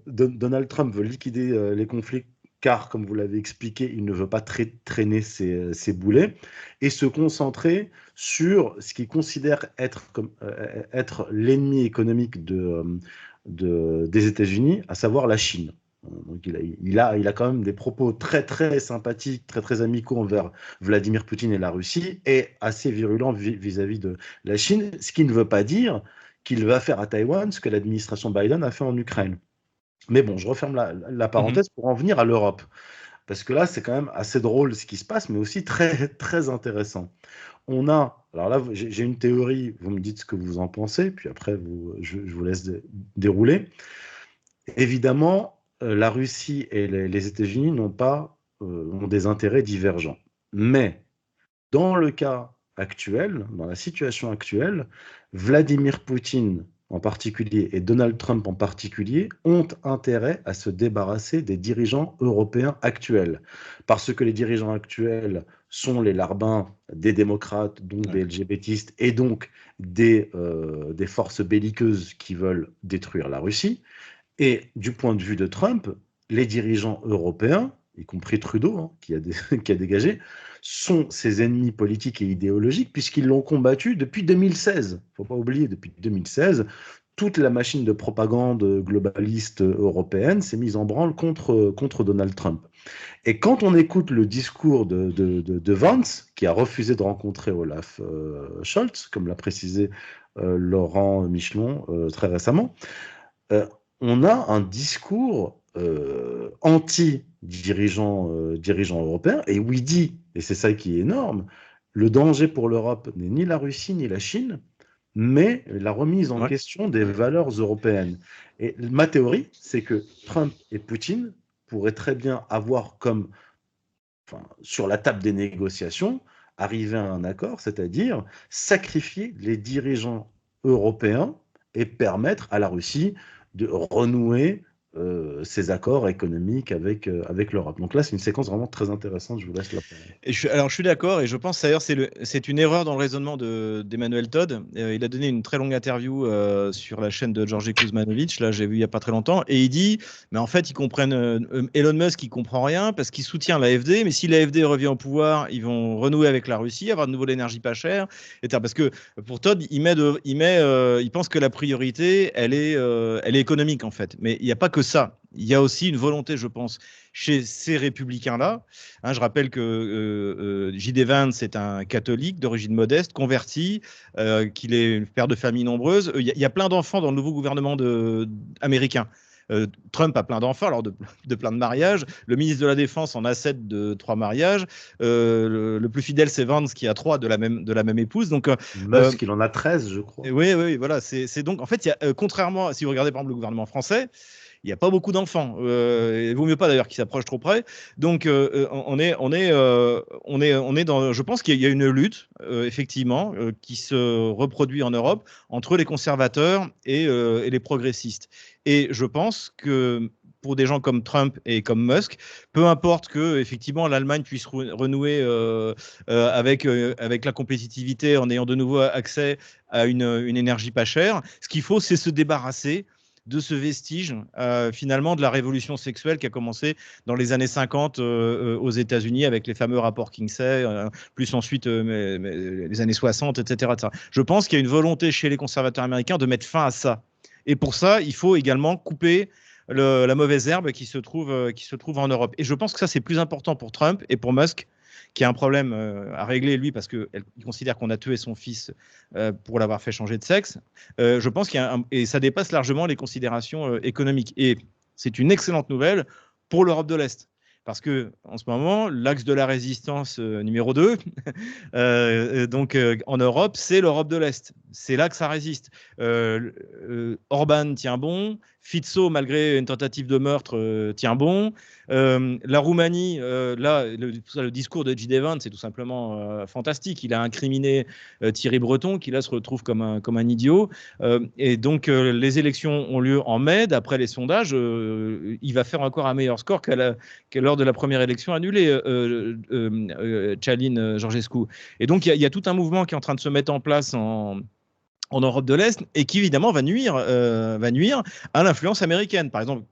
Speaker 1: Donald Trump veut liquider les conflits, car, comme vous l'avez expliqué, il ne veut pas traîner ses boulets et se concentrer sur ce qu'il considère être l'ennemi économique des États-Unis, à savoir la Chine. Donc il a quand même des propos très très sympathiques, très très amicaux envers Vladimir Poutine et la Russie, et assez virulents vis-à-vis de la Chine, ce qui ne veut pas dire qu'il va faire à Taïwan ce que l'administration Biden a fait en Ukraine. Mais bon, je referme la parenthèse pour en venir à l'Europe, parce que là c'est quand même assez drôle ce qui se passe, mais aussi très très intéressant. Alors là, j'ai une théorie, vous me dites ce que vous en pensez, puis après, je vous laisse dérouler. Évidemment, la Russie et les États-Unis ont des intérêts divergents. Mais dans le cas actuel, dans la situation actuelle, Vladimir Poutine en particulier et Donald Trump en particulier ont intérêt à se débarrasser des dirigeants européens actuels. Parce que les dirigeants actuels sont les larbins des démocrates, donc des LGBTistes, et donc des forces belliqueuses qui veulent détruire la Russie. Et du point de vue de Trump, les dirigeants européens, y compris Trudeau, qui a dégagé, sont ses ennemis politiques et idéologiques, puisqu'ils l'ont combattu depuis 2016. Il ne faut pas oublier, depuis 2016, toute la machine de propagande globaliste européenne s'est mise en branle contre Donald Trump. Et quand on écoute le discours de Vance, qui a refusé de rencontrer Olaf Scholz, comme l'a précisé Laurent Michelon très récemment, on a un discours anti-dirigeants européens, et où il dit, et c'est ça qui est énorme, le danger pour l'Europe n'est ni la Russie ni la Chine, mais la remise en question des valeurs européennes. Et ma théorie, c'est que Trump et Poutine pourrait très bien avoir comme, enfin, sur la table des négociations, arriver à un accord, c'est-à-dire sacrifier les dirigeants européens et permettre à la Russie de renouer ses accords économiques avec l'Europe. Donc là, c'est une séquence vraiment très intéressante. Je vous laisse la parole.
Speaker 2: Alors, je suis d'accord, et je pense d'ailleurs c'est une erreur dans le raisonnement d'Emmanuel Todd. Il a donné une très longue interview sur la chaîne de Georgi Kuzmanovic, là j'ai vu il n'y a pas très longtemps, et il dit, mais en fait ils comprennent, Elon Musk il comprend rien parce qu'il soutient l'AfD, mais si l'AfD revient au pouvoir, ils vont renouer avec la Russie, avoir de nouveau l'énergie pas chère, etc. Parce que pour Todd, il pense que la priorité, elle est économique en fait, mais il n'y a pas que ça. Il y a aussi une volonté, je pense, chez ces républicains-là. Hein, je rappelle que J.D. Vance est un catholique d'origine modeste, converti, qu'il est père de famille nombreuse. Il y a plein d'enfants dans le nouveau gouvernement américain. Trump a plein d'enfants, alors de plein de mariages. Le ministre de la Défense en a 7 de 3 mariages. Le plus fidèle, c'est Vance qui a 3 de la même épouse. Donc,
Speaker 1: Musk, il en a 13, je crois.
Speaker 2: oui, voilà. C'est donc, en fait, contrairement, si vous regardez par exemple le gouvernement français, il n'y a pas beaucoup d'enfants. Il vaut mieux pas d'ailleurs qu'ils s'approchent trop près. Donc, on est dans. Je pense qu'il y a une lutte, effectivement, qui se reproduit en Europe entre les conservateurs et les progressistes. Et je pense que pour des gens comme Trump et comme Musk, peu importe que effectivement l'Allemagne puisse renouer avec la compétitivité en ayant de nouveau accès à une énergie pas chère, ce qu'il faut, c'est se débarrasser de ce vestige finalement de la révolution sexuelle qui a commencé dans les années 50 aux États-Unis avec les fameux rapports Kinsey, plus ensuite les années 60, etc., etc. Je pense qu'il y a une volonté chez les conservateurs américains de mettre fin à ça. Et pour ça, il faut également couper la mauvaise herbe qui se trouve en Europe. Et je pense que ça, c'est plus important pour Trump et pour Musk, qui a un problème à régler, lui, parce qu'il considère qu'on a tué son fils pour l'avoir fait changer de sexe. Je pense et ça dépasse largement les considérations économiques. Et c'est une excellente nouvelle pour l'Europe de l'Est. Parce que en ce moment, l'axe de la résistance numéro 2, en Europe, c'est l'Europe de l'Est. C'est là que ça résiste. Orban tient bon. Fico, malgré une tentative de meurtre, tient bon. La Roumanie, là, le discours de J.D. Vance, c'est tout simplement fantastique. Il a incriminé Thierry Breton, qui là se retrouve comme un idiot. Et donc, les élections ont lieu en mai. D'après les sondages, il va faire encore un meilleur score que lors de la première élection annulée, Călin Georgescu. Et donc, il y a tout un mouvement qui est en train de se mettre en place en Europe de l'Est et qui évidemment va nuire à l'influence américaine. Par exemple,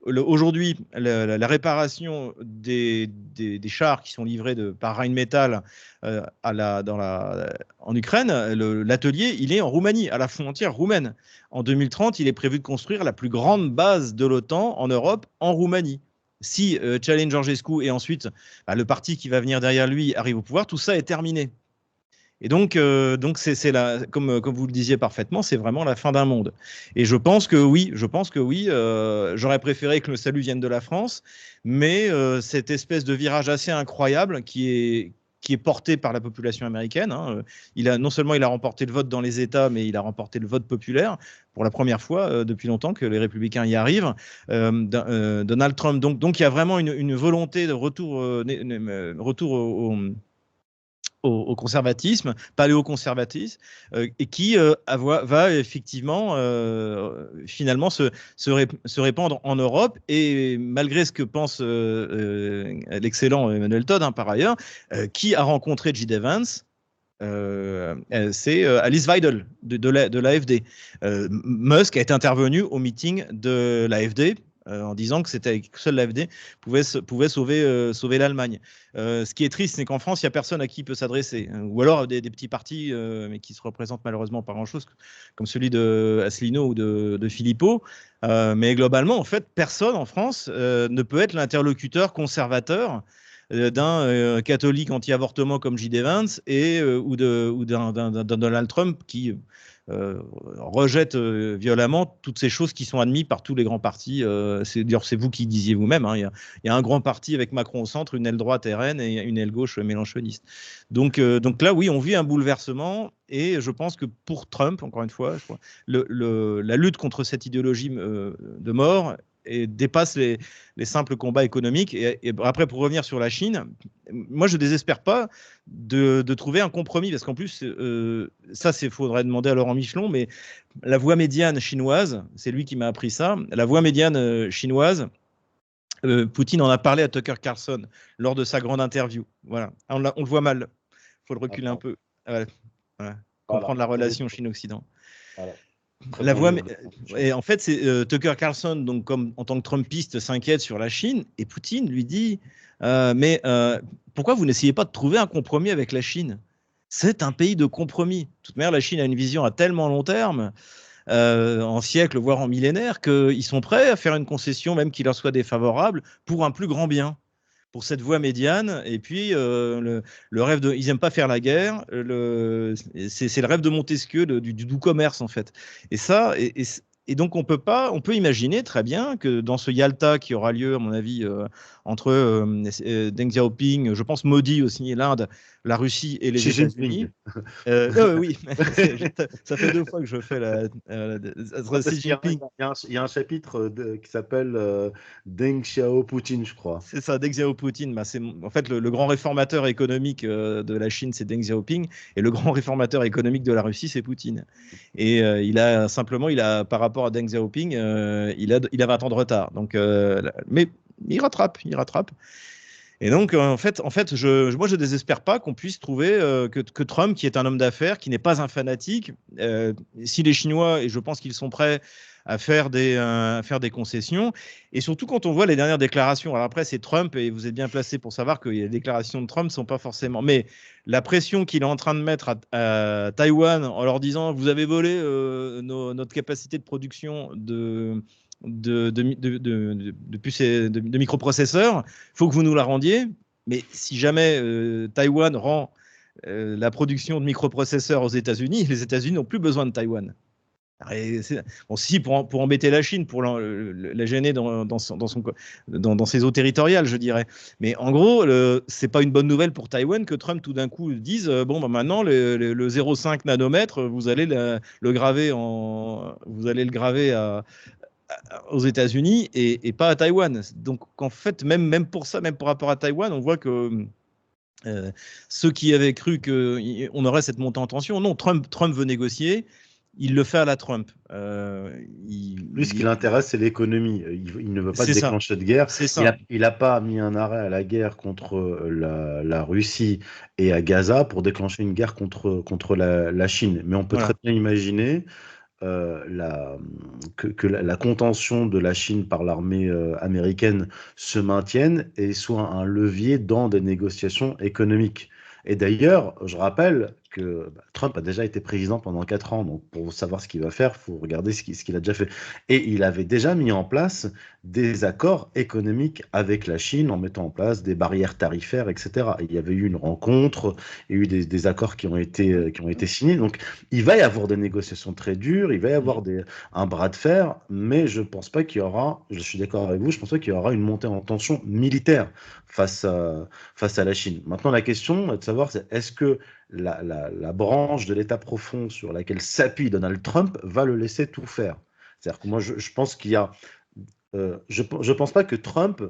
Speaker 2: aujourd'hui, la réparation des chars qui sont livrés par Rheinmetall en Ukraine, l'atelier, il est en Roumanie, à la frontière roumaine. En 2030, il est prévu de construire la plus grande base de l'OTAN en Europe, en Roumanie. Si Călin Georgescu et ensuite le parti qui va venir derrière lui arrive au pouvoir, tout ça est terminé. Et donc comme vous le disiez parfaitement, c'est vraiment la fin d'un monde. Et je pense que oui, j'aurais préféré que le salut vienne de la France, mais cette espèce de virage assez incroyable qui est porté par la population américaine. Hein. Non seulement il a remporté le vote dans les États, mais il a remporté le vote populaire pour la première fois depuis longtemps que les républicains y arrivent. Donald Trump. Donc il y a vraiment une volonté de retour au conservatisme, paléoconservatisme, et qui va effectivement finalement se répandre en Europe. Et malgré ce que pense l'excellent Emmanuel Todd, par ailleurs, qui a rencontré J.D. Vance, c'est Alice Weidel de l'AfD. Musk est intervenu au meeting de l'AfD en disant que seule l'AfD pouvait sauver l'Allemagne. Ce qui est triste, c'est qu'en France, il n'y a personne à qui il peut s'adresser. Ou alors des petits partis, mais qui se représentent malheureusement pas grand-chose, comme celui de Asselineau ou de Philippot. Mais globalement, en fait, personne en France ne peut être l'interlocuteur conservateur d'un catholique anti-avortement comme J.D. Vance ou d'un Donald Trump qui rejette violemment toutes ces choses qui sont admises par tous les grands partis. C'est vous qui disiez vous-même, hein, il y a un grand parti avec Macron au centre, une aile droite RN et une aile gauche mélenchoniste. Donc là, oui, on vit un bouleversement et je pense que pour Trump, encore une fois, la lutte contre cette idéologie de mort et dépasse les simples combats économiques. Et après, pour revenir sur la Chine, moi, je ne désespère pas de trouver un compromis, parce qu'en plus, ça, il faudrait demander à Laurent Michelon, mais la voie médiane chinoise, c'est lui qui m'a appris ça, la voie médiane chinoise, Poutine en a parlé à Tucker Carlson lors de sa grande interview. Voilà, on le voit mal. Il faut le reculer un peu. Voilà. Comprendre la relation Chine-Occident.
Speaker 1: Voilà.
Speaker 2: La voix, et en fait, c'est Tucker Carlson, donc comme en tant que Trumpiste, s'inquiète sur la Chine, et Poutine lui dit mais pourquoi vous n'essayez pas de trouver un compromis avec la Chine? C'est un pays de compromis. De toute manière, la Chine a une vision à tellement long terme, en siècles, voire en millénaires, qu'ils sont prêts à faire une concession, même qui leur soit défavorable, pour un plus grand bien, pour cette voie médiane. Et puis, le rêve de... Ils n'aiment pas faire la guerre. C'est le rêve de Montesquieu, du doux commerce, en fait. Et ça... Et donc, on peut imaginer très bien que dans ce Yalta qui aura lieu, à mon avis, entre Deng Xiaoping, je pense Modi aussi, l'Inde, la Russie et les États-Unis. Oui, ça fait 2 fois que je fais Xi Jinping.
Speaker 1: Il y a un chapitre qui s'appelle Deng Xiaoping, je crois.
Speaker 2: C'est ça, Deng Xiaoping. Bah, en fait, le grand réformateur économique de la Chine, c'est Deng Xiaoping, et le grand réformateur économique de la Russie, c'est Poutine. Et par rapport à Deng Xiaoping, il a 20 ans de retard. Donc, mais il rattrape. Et donc, en fait, moi, je ne désespère pas qu'on puisse trouver que Trump, qui est un homme d'affaires, qui n'est pas un fanatique, si les Chinois, et je pense qu'ils sont prêts à faire des concessions, et surtout quand on voit les dernières déclarations. Alors après, c'est Trump, et vous êtes bien placé pour savoir que les déclarations de Trump ne sont pas forcément... Mais la pression qu'il est en train de mettre à Taïwan en leur disant « Vous avez volé notre capacité de production de microprocesseurs, il faut que vous nous la rendiez. Mais si jamais Taïwan rend la production de microprocesseurs aux États-Unis, les États-Unis n'ont plus besoin de Taïwan. Bon, si, pour embêter la Chine, pour la gêner dans ses eaux territoriales, je dirais. Mais en gros, c'est pas une bonne nouvelle pour Taïwan que Trump tout d'un coup dise bon, bah, maintenant le 0,5 nanomètre, vous allez le graver aux États-Unis et pas à Taïwan. Donc en fait, même pour ça, même par rapport à Taïwan, on voit que ceux qui avaient cru qu'on aurait cette montée en tension, non, Trump veut négocier. Il le fait à la Trump.
Speaker 1: Lui, ce qui l'intéresse, c'est l'économie. Il ne veut pas déclencher de guerre. Il n'a pas mis un arrêt à la guerre contre la Russie et à Gaza pour déclencher une guerre contre la Chine. Mais on peut très bien imaginer que la contention de la Chine par l'armée américaine se maintienne et soit un levier dans des négociations économiques. Et d'ailleurs, je rappelle que Trump a déjà été président pendant 4 ans, donc pour savoir ce qu'il va faire, il faut regarder ce qu'il a déjà fait. Et il avait déjà mis en place des accords économiques avec la Chine en mettant en place des barrières tarifaires, etc. Et il y avait eu une rencontre, il y a eu des accords qui ont été signés. Donc il va y avoir des négociations très dures, il va y avoir un bras de fer, mais je ne pense pas qu'il y aura, je suis d'accord avec vous, je ne pense pas qu'il y aura une montée en tension militaire face à la Chine. Maintenant, la question est de savoir, est-ce que la branche de l'État profond sur laquelle s'appuie Donald Trump va le laisser tout faire? C'est-à-dire que moi, je pense qu'il y a... je pense pas que Trump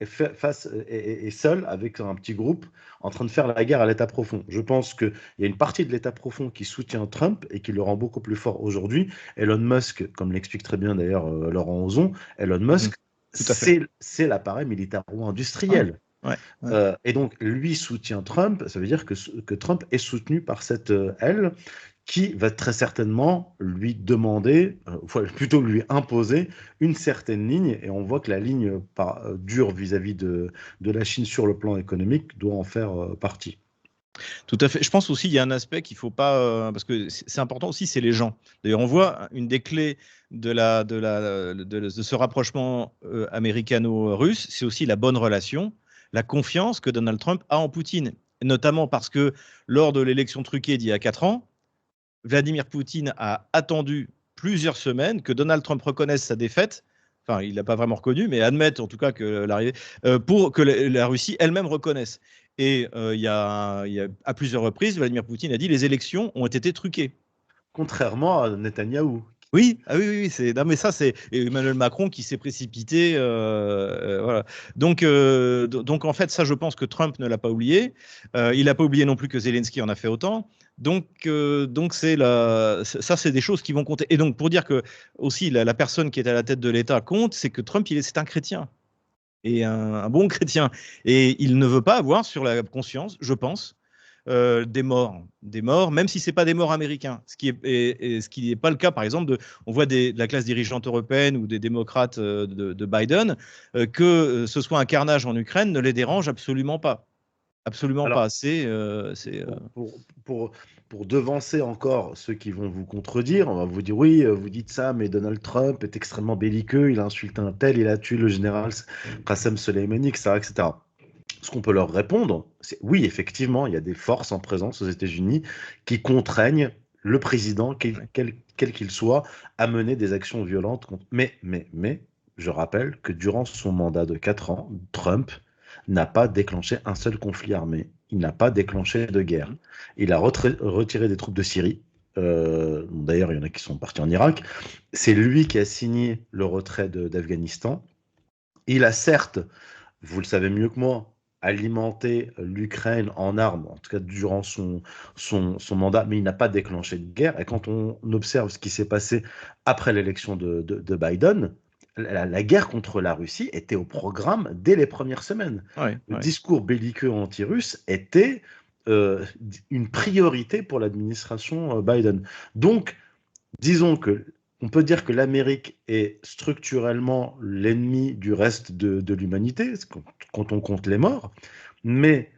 Speaker 1: est seul avec un petit groupe en train de faire la guerre à l'État profond. Je pense qu'il y a une partie de l'État profond qui soutient Trump et qui le rend beaucoup plus fort aujourd'hui. Elon Musk, comme l'explique très bien d'ailleurs Laurent Ozon, Elon Musk, c'est l'appareil militaro-industriel. Et donc, lui soutient Trump, ça veut dire que Trump est soutenu par cette aile qui va très certainement lui demander, plutôt lui imposer une certaine ligne. Et on voit que la ligne dure vis-à-vis de la Chine sur le plan économique doit en faire partie.
Speaker 2: Tout à fait. Je pense aussi qu'il y a un aspect qu'il ne faut pas... parce que c'est important aussi, c'est les gens. D'ailleurs, on voit une des clés de ce rapprochement américano-russe, c'est aussi la bonne relation, la confiance que Donald Trump a en Poutine. Notamment parce que lors de l'élection truquée d'il y a 4 ans, Vladimir Poutine a attendu plusieurs semaines que Donald Trump reconnaisse sa défaite. Enfin, il ne l'a pas vraiment reconnu, mais admette en tout cas que l'arrivée, pour que la Russie elle-même reconnaisse. Et il y a à plusieurs reprises, Vladimir Poutine a dit les élections ont été truquées.
Speaker 1: Contrairement à Netanyahou,
Speaker 2: Oui, ah oui, oui, oui, non, mais ça, c'est Emmanuel Macron qui s'est précipité. Voilà. Donc, en fait, ça, je pense que Trump ne l'a pas oublié. Il n'a pas oublié non plus que Zelensky en a fait autant. Donc ça, c'est des choses qui vont compter. Et donc, pour dire que aussi la personne qui est à la tête de l'État compte, c'est que Trump, c'est un chrétien et un bon chrétien. Et il ne veut pas avoir sur la conscience, je pense, des morts, même si c'est pas des morts américains, ce qui n'est pas le cas, par exemple, on voit de la classe dirigeante européenne ou des démocrates de Biden, que ce soit un carnage en Ukraine ne les dérange absolument
Speaker 1: Alors,
Speaker 2: pas.
Speaker 1: pour, pour, pour, pour devancer encore ceux qui vont vous contredire, on va vous dire oui, vous dites ça, mais Donald Trump est extrêmement belliqueux, il a insulté un tel, il a tué le général Qassem Soleimani, etc., etc. Ce qu'on peut leur répondre, c'est oui, effectivement, il y a des forces en présence aux États-Unis qui contraignent le président, quel qu'il soit, à mener des actions violentes contre. Mais, je rappelle que durant son mandat de 4 ans, Trump n'a pas déclenché un seul conflit armé. Il n'a pas déclenché de guerre. Il a retiré des troupes de Syrie. D'ailleurs, il y en a qui sont partis en Irak. C'est lui qui a signé le retrait d'Afghanistan. Il a certes, vous le savez mieux que moi, alimenté l'Ukraine en armes, en tout cas durant son mandat, mais il n'a pas déclenché de guerre. Et quand on observe ce qui s'est passé après l'élection de Biden, la guerre contre la Russie était au programme dès les premières semaines.
Speaker 2: Ouais,
Speaker 1: Le
Speaker 2: ouais.
Speaker 1: discours belliqueux anti-russe était une priorité pour l'administration Biden. Donc, disons que on peut dire que l'Amérique est structurellement l'ennemi du reste de l'humanité, quand on compte les morts, mais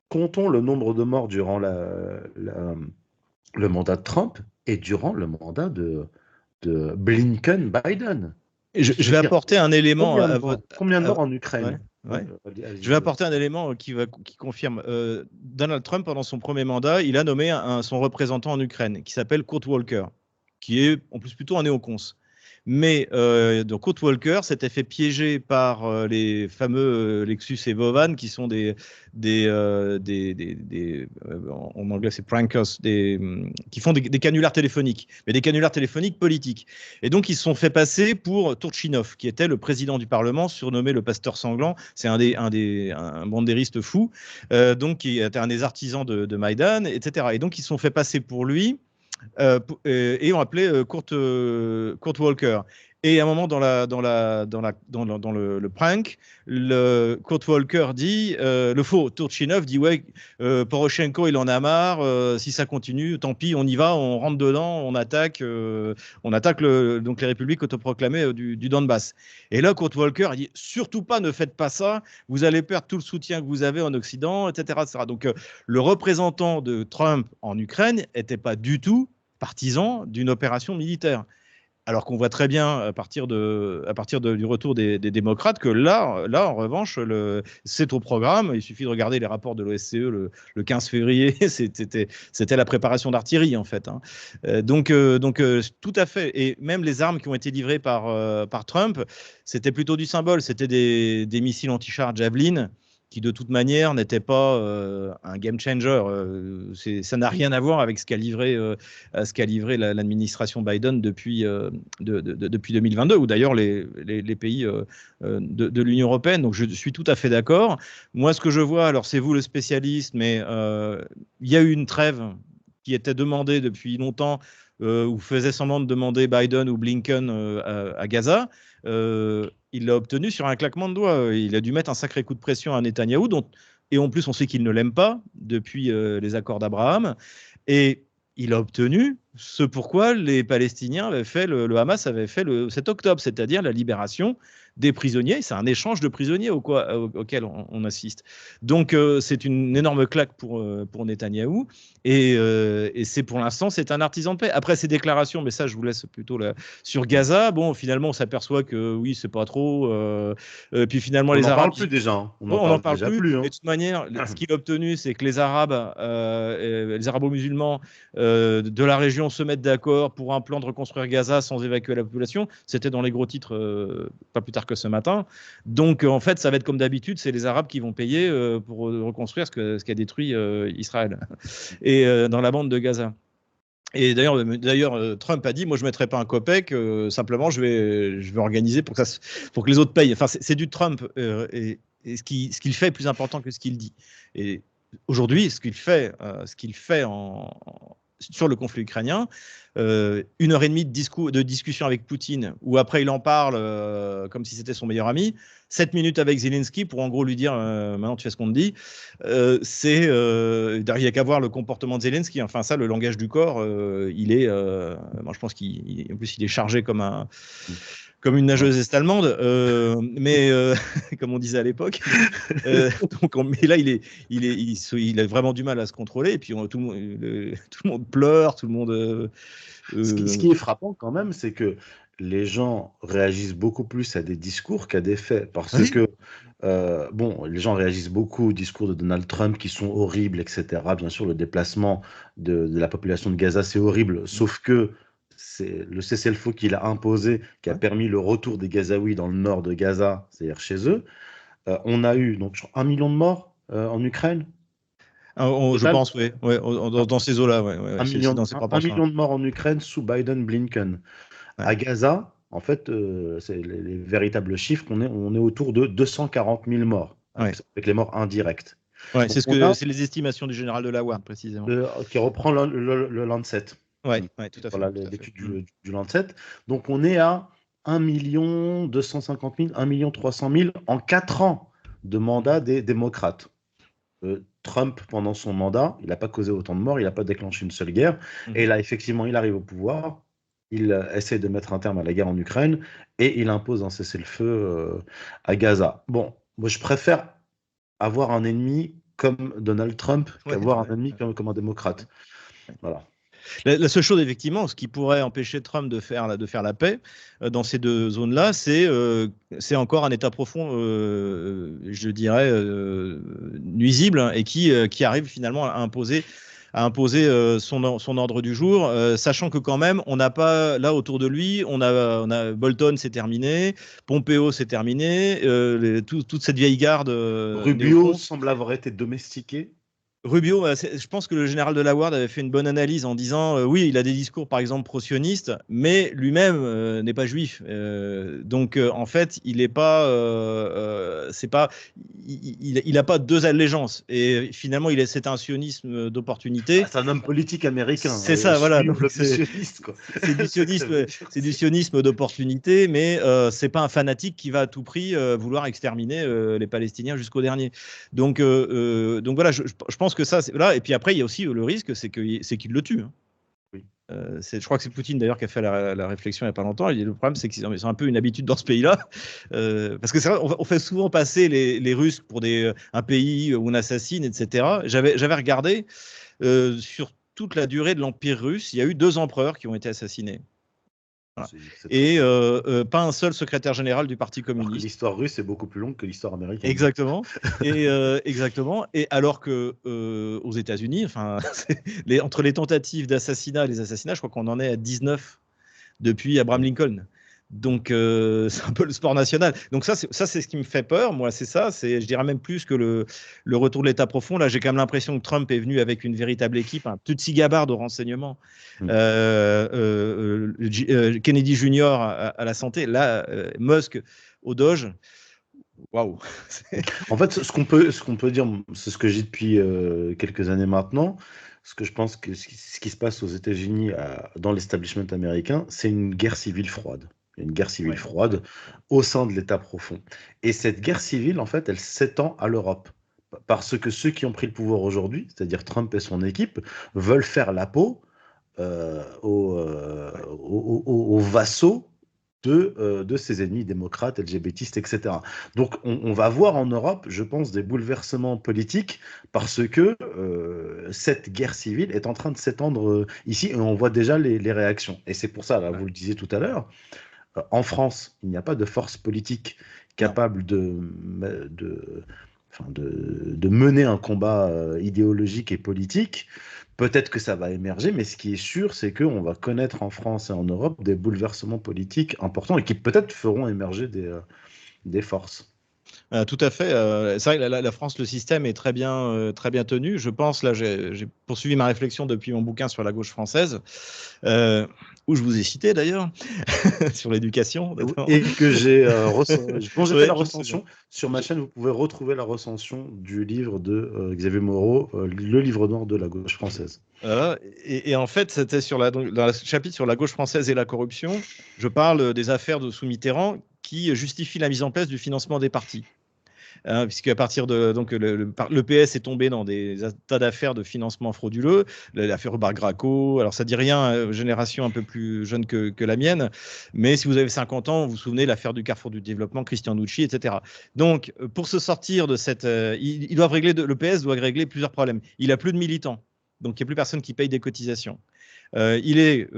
Speaker 1: comptons le nombre de morts durant le mandat de Trump et durant le mandat de Blinken-Biden. Je
Speaker 2: Je
Speaker 1: veux
Speaker 2: vais
Speaker 1: dire,
Speaker 2: apporter un élément
Speaker 1: combien de morts, combien de
Speaker 2: à-
Speaker 1: morts en
Speaker 2: ouais,
Speaker 1: Ukraine?
Speaker 2: ouais. Je
Speaker 1: Allez-y,
Speaker 2: vais apporter un élément qui confirme. Donald Trump, pendant son premier mandat, il a nommé son représentant en Ukraine, qui s'appelle Kurt Walker, qui est en plus plutôt un néocons. Mais donc Kurt Walker s'était fait piéger par les fameux Lexus et Vovan, qui sont en anglais c'est prankers, qui font des canulars téléphoniques, mais des canulars téléphoniques politiques. Et donc ils se sont fait passer pour Turchinov, qui était le président du Parlement, surnommé le pasteur sanglant. C'est un bandériste fou, donc qui était un des artisans de Maïdan, etc. Et donc ils se sont fait passer pour lui et ont appelé Kurt Walker. Et à un moment dans le prank, Kurt Walker dit, le faux Turchinov dit ouais, Poroshenko il en a marre, si ça continue, tant pis, on y va, on rentre dedans, on attaque donc les républiques autoproclamées du Donbass. Et là, Kurt Walker il dit surtout pas, ne faites pas ça, vous allez perdre tout le soutien que vous avez en Occident, etc. etc. Donc le représentant de Trump en Ukraine n'était pas du tout partisan d'une opération militaire. Alors qu'on voit très bien du retour des démocrates que là en revanche, c'est au programme. Il suffit de regarder les rapports de l'OSCE le 15 février. C'était la préparation d'artillerie en fait. Hein. Tout à fait. Et même les armes qui ont été livrées par Trump, c'était plutôt du symbole. C'était des missiles anti-char Javelin qui de toute manière n'était pas un game changer. Ça n'a rien à voir avec ce qu'a livré l'administration Biden depuis 2022, ou d'ailleurs les pays de l'Union européenne. Donc je suis tout à fait d'accord. Moi, ce que je vois, alors c'est vous le spécialiste, mais il y a eu une trêve qui était demandée depuis longtemps, ou faisait semblant de demander Biden ou Blinken à Gaza. Il l'a obtenu sur un claquement de doigts. Il a dû mettre un sacré coup de pression à Netanyahou, et en plus on sait qu'il ne l'aime pas depuis les accords d'Abraham. Et il a obtenu ce pourquoi les Palestiniens avaient fait, le Hamas avait fait le 7 octobre, c'est-à-dire la libération des prisonniers. C'est un échange de prisonniers auquel on assiste. Donc c'est une énorme claque pour Netanyahou. Et c'est pour l'instant, c'est un artisan de paix. Après ces déclarations, mais ça, je vous laisse plutôt là, sur Gaza. Bon, finalement, on s'aperçoit que oui, c'est pas trop. Puis finalement,
Speaker 1: on
Speaker 2: les
Speaker 1: n'en
Speaker 2: Arabes,
Speaker 1: parle plus déjà, hein. On
Speaker 2: bon,
Speaker 1: n'en
Speaker 2: on n'en
Speaker 1: parle
Speaker 2: parle
Speaker 1: déjà
Speaker 2: plus.
Speaker 1: plus,
Speaker 2: Et
Speaker 1: hein.
Speaker 2: de toute manière, ce qu'il a obtenu, c'est que les Arabes, les Arabo-musulmans de la région se mettent d'accord pour un plan de reconstruire Gaza sans évacuer la population. C'était dans les gros titres pas plus tard que ce matin. Donc, en fait, ça va être comme d'habitude, c'est les Arabes qui vont payer pour reconstruire ce qu'a détruit Israël et dans la bande de Gaza. Et d'ailleurs, Trump a dit, moi je ne mettrai pas un copec, simplement je vais organiser pour que les autres payent. Enfin, c'est du Trump, et ce qu'il fait est plus important que ce qu'il dit. Et aujourd'hui, ce qu'il fait sur le conflit ukrainien, 1 heure et demie de discussion avec Poutine, où après il en parle comme si c'était son meilleur ami, 7 minutes avec Zelensky pour en gros lui dire maintenant tu fais ce qu'on te dit. Il n'y a qu'à voir le comportement de Zelensky. Enfin, ça, le langage du corps, moi je pense qu'en plus il est chargé comme une nageuse est-allemande, mais comme on disait à l'époque. Mais là, il a vraiment du mal à se contrôler. Et puis tout le monde pleure, tout le monde.
Speaker 1: Ce qui est frappant quand même, c'est que les gens réagissent beaucoup plus à des discours qu'à des faits. Parce que, bon, les gens réagissent beaucoup aux discours de Donald Trump qui sont horribles, etc. Bien sûr, le déplacement de la population de Gaza, c'est horrible. Sauf que c'est le cessez-le-feu qu'il a imposé qui a permis le retour des Gazaouis dans le nord de Gaza, c'est-à-dire chez eux. On a eu donc 1 million de morts en Ukraine.
Speaker 2: Je pense, oui. Dans ces eaux-là, ouais,
Speaker 1: Un million, un million de morts en Ukraine sous Biden-Blinken. Ouais. À Gaza, en fait, c'est les véritables chiffres, on est autour de 240 000 morts, avec les morts indirectes.
Speaker 2: Ouais, c'est les estimations du général de la Ward, précisément.
Speaker 1: Qui reprend le Lancet.
Speaker 2: Oui, tout à fait.
Speaker 1: Voilà l'étude du Lancet. Donc on est à 1 250 000, 1 300 000 en 4 ans de mandat des démocrates. Trump, pendant son mandat, il n'a pas causé autant de morts, il n'a pas déclenché une seule guerre. Et là, effectivement, il arrive au pouvoir, il essaie de mettre un terme à la guerre en Ukraine et il impose un cessez-le-feu à Gaza. Bon, moi, je préfère avoir un ennemi comme Donald Trump qu'avoir un ennemi comme un démocrate. Voilà.
Speaker 2: La seule chose, effectivement, ce qui pourrait empêcher Trump de faire la paix dans ces deux zones-là, c'est encore un État profond, je dirais, nuisible, et qui arrive finalement à imposer son ordre du jour, sachant que quand même, on n'a pas, là, autour de lui, on a Bolton, c'est terminé, Pompeo, c'est terminé, toute cette vieille garde.
Speaker 1: Rubio semble avoir été domestiqué.
Speaker 2: Rubio, je pense que le général de la Ward avait fait une bonne analyse en disant oui, il a des discours par exemple pro-sionistes, mais lui-même n'est pas juif. Donc en fait, il n'est pas, il n'a pas deux allégeances. Et finalement, c'est un sionisme d'opportunité.
Speaker 1: C'est un homme politique américain.
Speaker 2: C'est ça, voilà.
Speaker 1: C'est
Speaker 2: du sionisme d'opportunité, mais c'est pas un fanatique qui va à tout prix vouloir exterminer les Palestiniens jusqu'au dernier. Donc voilà, je pense que ça, c'est là. Et puis après, il y a aussi le risque, c'est qu'il le tue. Hein.
Speaker 1: Oui.
Speaker 2: Je crois que c'est Poutine d'ailleurs qui a fait la réflexion il n'y a pas longtemps. Et le problème, c'est que c'est un peu une habitude dans ce pays-là. Parce que c'est vrai, on fait souvent passer les Russes pour un pays où on assassine, etc. J'avais regardé sur toute la durée de l'Empire russe, il y a eu 2 empereurs qui ont été assassinés. Voilà. Et pas un seul secrétaire général du Parti communiste.
Speaker 1: L'histoire russe est beaucoup plus longue que l'histoire américaine.
Speaker 2: Exactement. Exactement. Et alors que aux États-Unis, entre les tentatives d'assassinat et les assassinats, je crois qu'on en est à 19 depuis Abraham Lincoln. Donc c'est un peu le sport national. Donc ça c'est ce qui me fait peur. Moi, c'est ça. Je dirais même plus que le retour de l'État profond. Là, j'ai quand même l'impression que Trump est venu avec une véritable équipe, un Tutsi Gabbard au renseignement, Kennedy Jr. à la santé. Là, Musk au Doge. Waouh.
Speaker 1: En fait, ce qu'on peut dire, c'est ce que j'ai depuis quelques années maintenant. Ce que je pense que ce qui se passe aux États-Unis dans l'establishment américain, c'est une guerre civile froide. Une guerre civile froide au sein de l'État profond. Et cette guerre civile, en fait, elle s'étend à l'Europe. Parce que ceux qui ont pris le pouvoir aujourd'hui, c'est-à-dire Trump et son équipe, veulent faire la peau aux vassaux de ses ennemis démocrates, LGBTistes, etc. Donc on va voir en Europe, je pense, des bouleversements politiques parce que cette guerre civile est en train de s'étendre ici et on voit déjà les réactions. Et c'est pour ça, là, vous le disiez tout à l'heure, en France, il n'y a pas de force politique capable de mener un combat idéologique et politique. Peut-être que ça va émerger, mais ce qui est sûr, c'est qu'on va connaître en France et en Europe des bouleversements politiques importants et qui peut-être feront émerger des forces.
Speaker 2: Tout à fait. C'est vrai que la France, le système est très bien tenu. Je pense, là, j'ai poursuivi ma réflexion depuis mon bouquin sur la gauche française, où je vous ai cité d'ailleurs, sur l'éducation notamment.
Speaker 1: Et que dont j'ai fait
Speaker 2: Oui,
Speaker 1: la
Speaker 2: je me souviens.
Speaker 1: recension sur ma
Speaker 2: Je-
Speaker 1: chaîne. Vous pouvez retrouver la recension du livre de Xavier Moreau, le livre noir de la gauche française.
Speaker 2: Voilà. Et en fait, c'était donc, dans le chapitre sur la gauche française et la corruption, je parle des affaires sous Mitterrand qui justifient la mise en place du financement des partis. Hein, puisque à partir de donc le PS est tombé dans des tas d'affaires de financement frauduleux, l'affaire Bar Graco. Alors ça dit rien, génération un peu plus jeune que la mienne, mais si vous avez 50 ans, vous vous souvenez de l'affaire du Carrefour du Développement, Christian Nucci, etc. Donc pour se sortir de cette, ils doivent régler, le PS doit régler plusieurs problèmes. Il a plus de militants, donc il n'y a plus personne qui paye des cotisations. Il est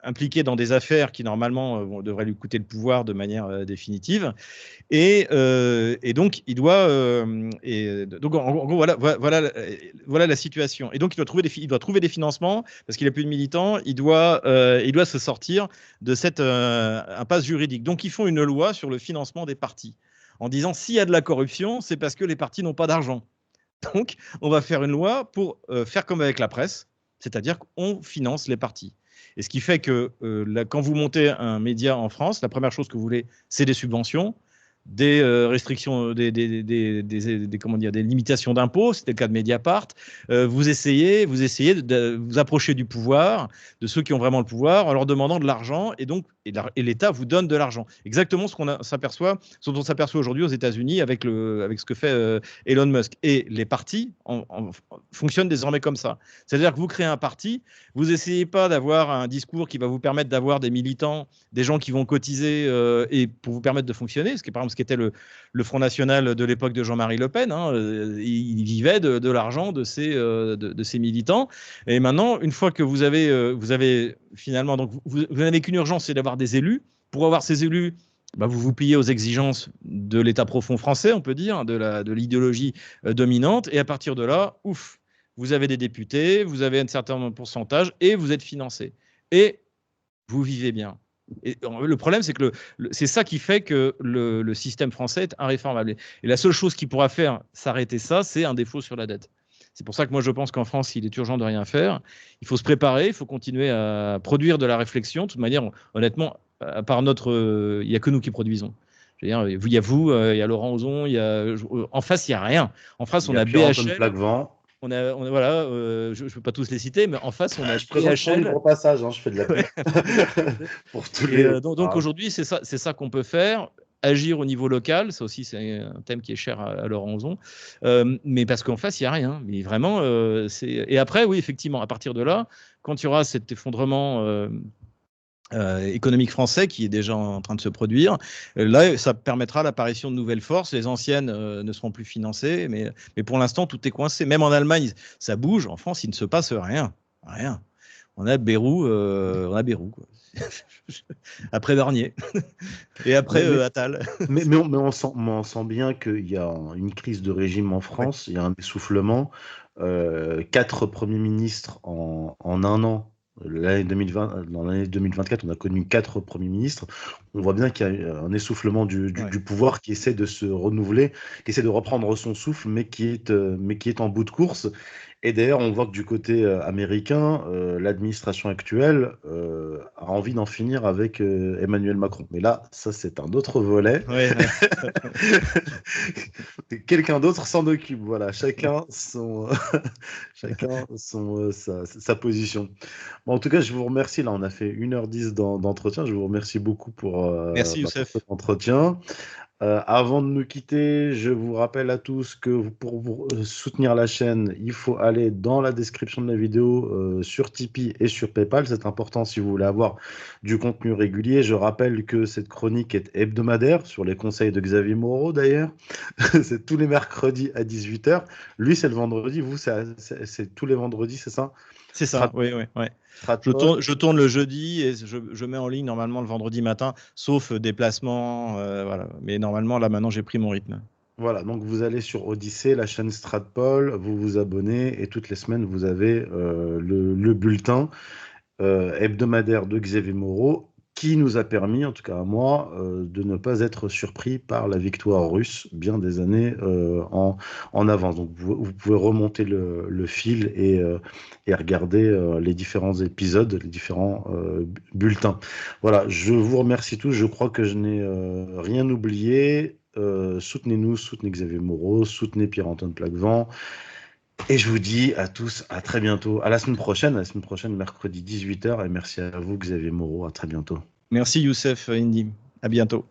Speaker 2: impliqué dans des affaires qui normalement devraient lui coûter le pouvoir de manière définitive. Et donc, il doit. Donc, en gros, voilà la situation. Et donc, il doit trouver des financements parce qu'il n'a plus de militants. Il doit se sortir de cette impasse juridique. Donc, ils font une loi sur le financement des partis en disant s'il y a de la corruption, c'est parce que les partis n'ont pas d'argent. Donc, on va faire une loi pour faire comme avec la presse, c'est-à-dire qu'on finance les partis. Et ce qui fait que quand vous montez un média en France, la première chose que vous voulez, c'est des subventions, des restrictions, comment dire, des limitations d'impôts. C'était le cas de Mediapart. Vous essayez de vous approcher du pouvoir, de ceux qui ont vraiment le pouvoir, en leur demandant de l'argent, et l'État vous donne de l'argent. Exactement ce dont on s'aperçoit aujourd'hui aux États-Unis avec ce que fait Elon Musk. Et les partis fonctionnent désormais comme ça. C'est-à-dire que vous créez un parti, vous n'essayez pas d'avoir un discours qui va vous permettre d'avoir des militants, des gens qui vont cotiser et pour vous permettre de fonctionner, ce qui est par exemple ce qu'était le Front National de l'époque de Jean-Marie Le Pen. Hein, il vivait de l'argent de ses militants. Et maintenant, une fois que vous avez finalement, donc vous n'avez qu'une urgence, c'est d'avoir des élus. Pour avoir ces élus, bah, vous vous pliez aux exigences de l'État profond français, on peut dire, de l'idéologie dominante. Et à partir de là, ouf, vous avez des députés, vous avez un certain pourcentage et vous êtes financé. Et vous vivez bien. Et le problème, c'est que c'est ça qui fait que le système français est irréformable. Et la seule chose qui pourra faire s'arrêter ça, c'est un défaut sur la dette. C'est pour ça que moi, je pense qu'en France, il est urgent de rien faire. Il faut se préparer, il faut continuer à produire de la réflexion. De toute manière, honnêtement, à part il n'y a que nous qui produisons. Je veux dire, il y a vous, il y a Laurent Ozon, en face, il n'y a rien. En face,
Speaker 1: Il
Speaker 2: on
Speaker 1: y a
Speaker 2: a
Speaker 1: Pierre-Antoine
Speaker 2: BHL.
Speaker 1: Plaquevent.
Speaker 2: Voilà, je ne peux pas tous les citer, mais en face, on a
Speaker 1: Je présente mon livre
Speaker 2: BHL.
Speaker 1: au passage, hein, je fais de la pub. Pour tous les.
Speaker 2: Donc aujourd'hui, c'est ça qu'on peut faire. Agir au niveau local, ça aussi c'est un thème qui est cher à Laurent Ozon, mais parce qu'en face il n'y a rien. Mais vraiment, et après oui effectivement, à partir de là, quand il y aura cet effondrement économique français qui est déjà en train de se produire, là ça permettra l'apparition de nouvelles forces. Les anciennes ne seront plus financées, mais pour l'instant tout est coincé. Même en Allemagne, ça bouge. En France, il ne se passe rien, rien. On a Bérou, quoi. Après Barnier et après Attal.
Speaker 1: Mais on sent bien qu'il y a une crise de régime en
Speaker 2: Ouais.
Speaker 1: France, il y a un essoufflement. 4 premiers ministres en un an. L'année 2020, dans l'année 2024, on a connu 4 premiers ministres. On voit bien qu'il y a un essoufflement
Speaker 2: Ouais.
Speaker 1: du pouvoir qui essaie de se renouveler, qui essaie de reprendre son souffle, mais qui est en bout de course. Et d'ailleurs, on voit que du côté américain, l'administration actuelle a envie d'en finir avec Emmanuel Macron. Mais là, ça, c'est un autre volet.
Speaker 2: Ouais, ouais.
Speaker 1: Quelqu'un d'autre s'en occupe. Voilà, sa position. Bon, en tout cas, je vous remercie. Là, on a fait 1h10 d'entretien. Je vous remercie beaucoup
Speaker 2: Merci
Speaker 1: pour
Speaker 2: Youssef.
Speaker 1: cet entretien. Avant de nous quitter, je vous rappelle à tous que pour vous soutenir la chaîne, il faut aller dans la description de la vidéo sur Tipeee et sur PayPal. C'est important si vous voulez avoir du contenu régulier. Je rappelle que cette chronique est hebdomadaire sur les conseils de Xavier Moreau d'ailleurs. C'est tous les mercredis à 18h. Lui, c'est le vendredi. Vous, c'est tous les vendredis, c'est ça?
Speaker 2: C'est ça, oui, oui, ouais.
Speaker 1: Stratpol.
Speaker 2: Je tourne le jeudi et je mets en ligne normalement le vendredi matin, sauf déplacement, voilà. Mais normalement, là maintenant, j'ai pris mon rythme.
Speaker 1: Voilà, donc vous allez sur Odyssée, la chaîne Stratpol, vous vous abonnez et toutes les semaines, vous avez le bulletin hebdomadaire de Xavier Moreau qui nous a permis, en tout cas à moi, de ne pas être surpris par la victoire russe bien des années en avance. Donc vous pouvez remonter le fil et regarder les différents épisodes, les différents bulletins. Voilà, je vous remercie tous. Je crois que je n'ai rien oublié. Soutenez-nous, soutenez Xavier Moreau, soutenez Pierre-Antoine Plaquevent. Et je vous dis à tous à très bientôt. À la semaine prochaine, mercredi 18h. Et merci à vous, Xavier Moreau. À très bientôt.
Speaker 2: Merci Youssef Indy. À bientôt.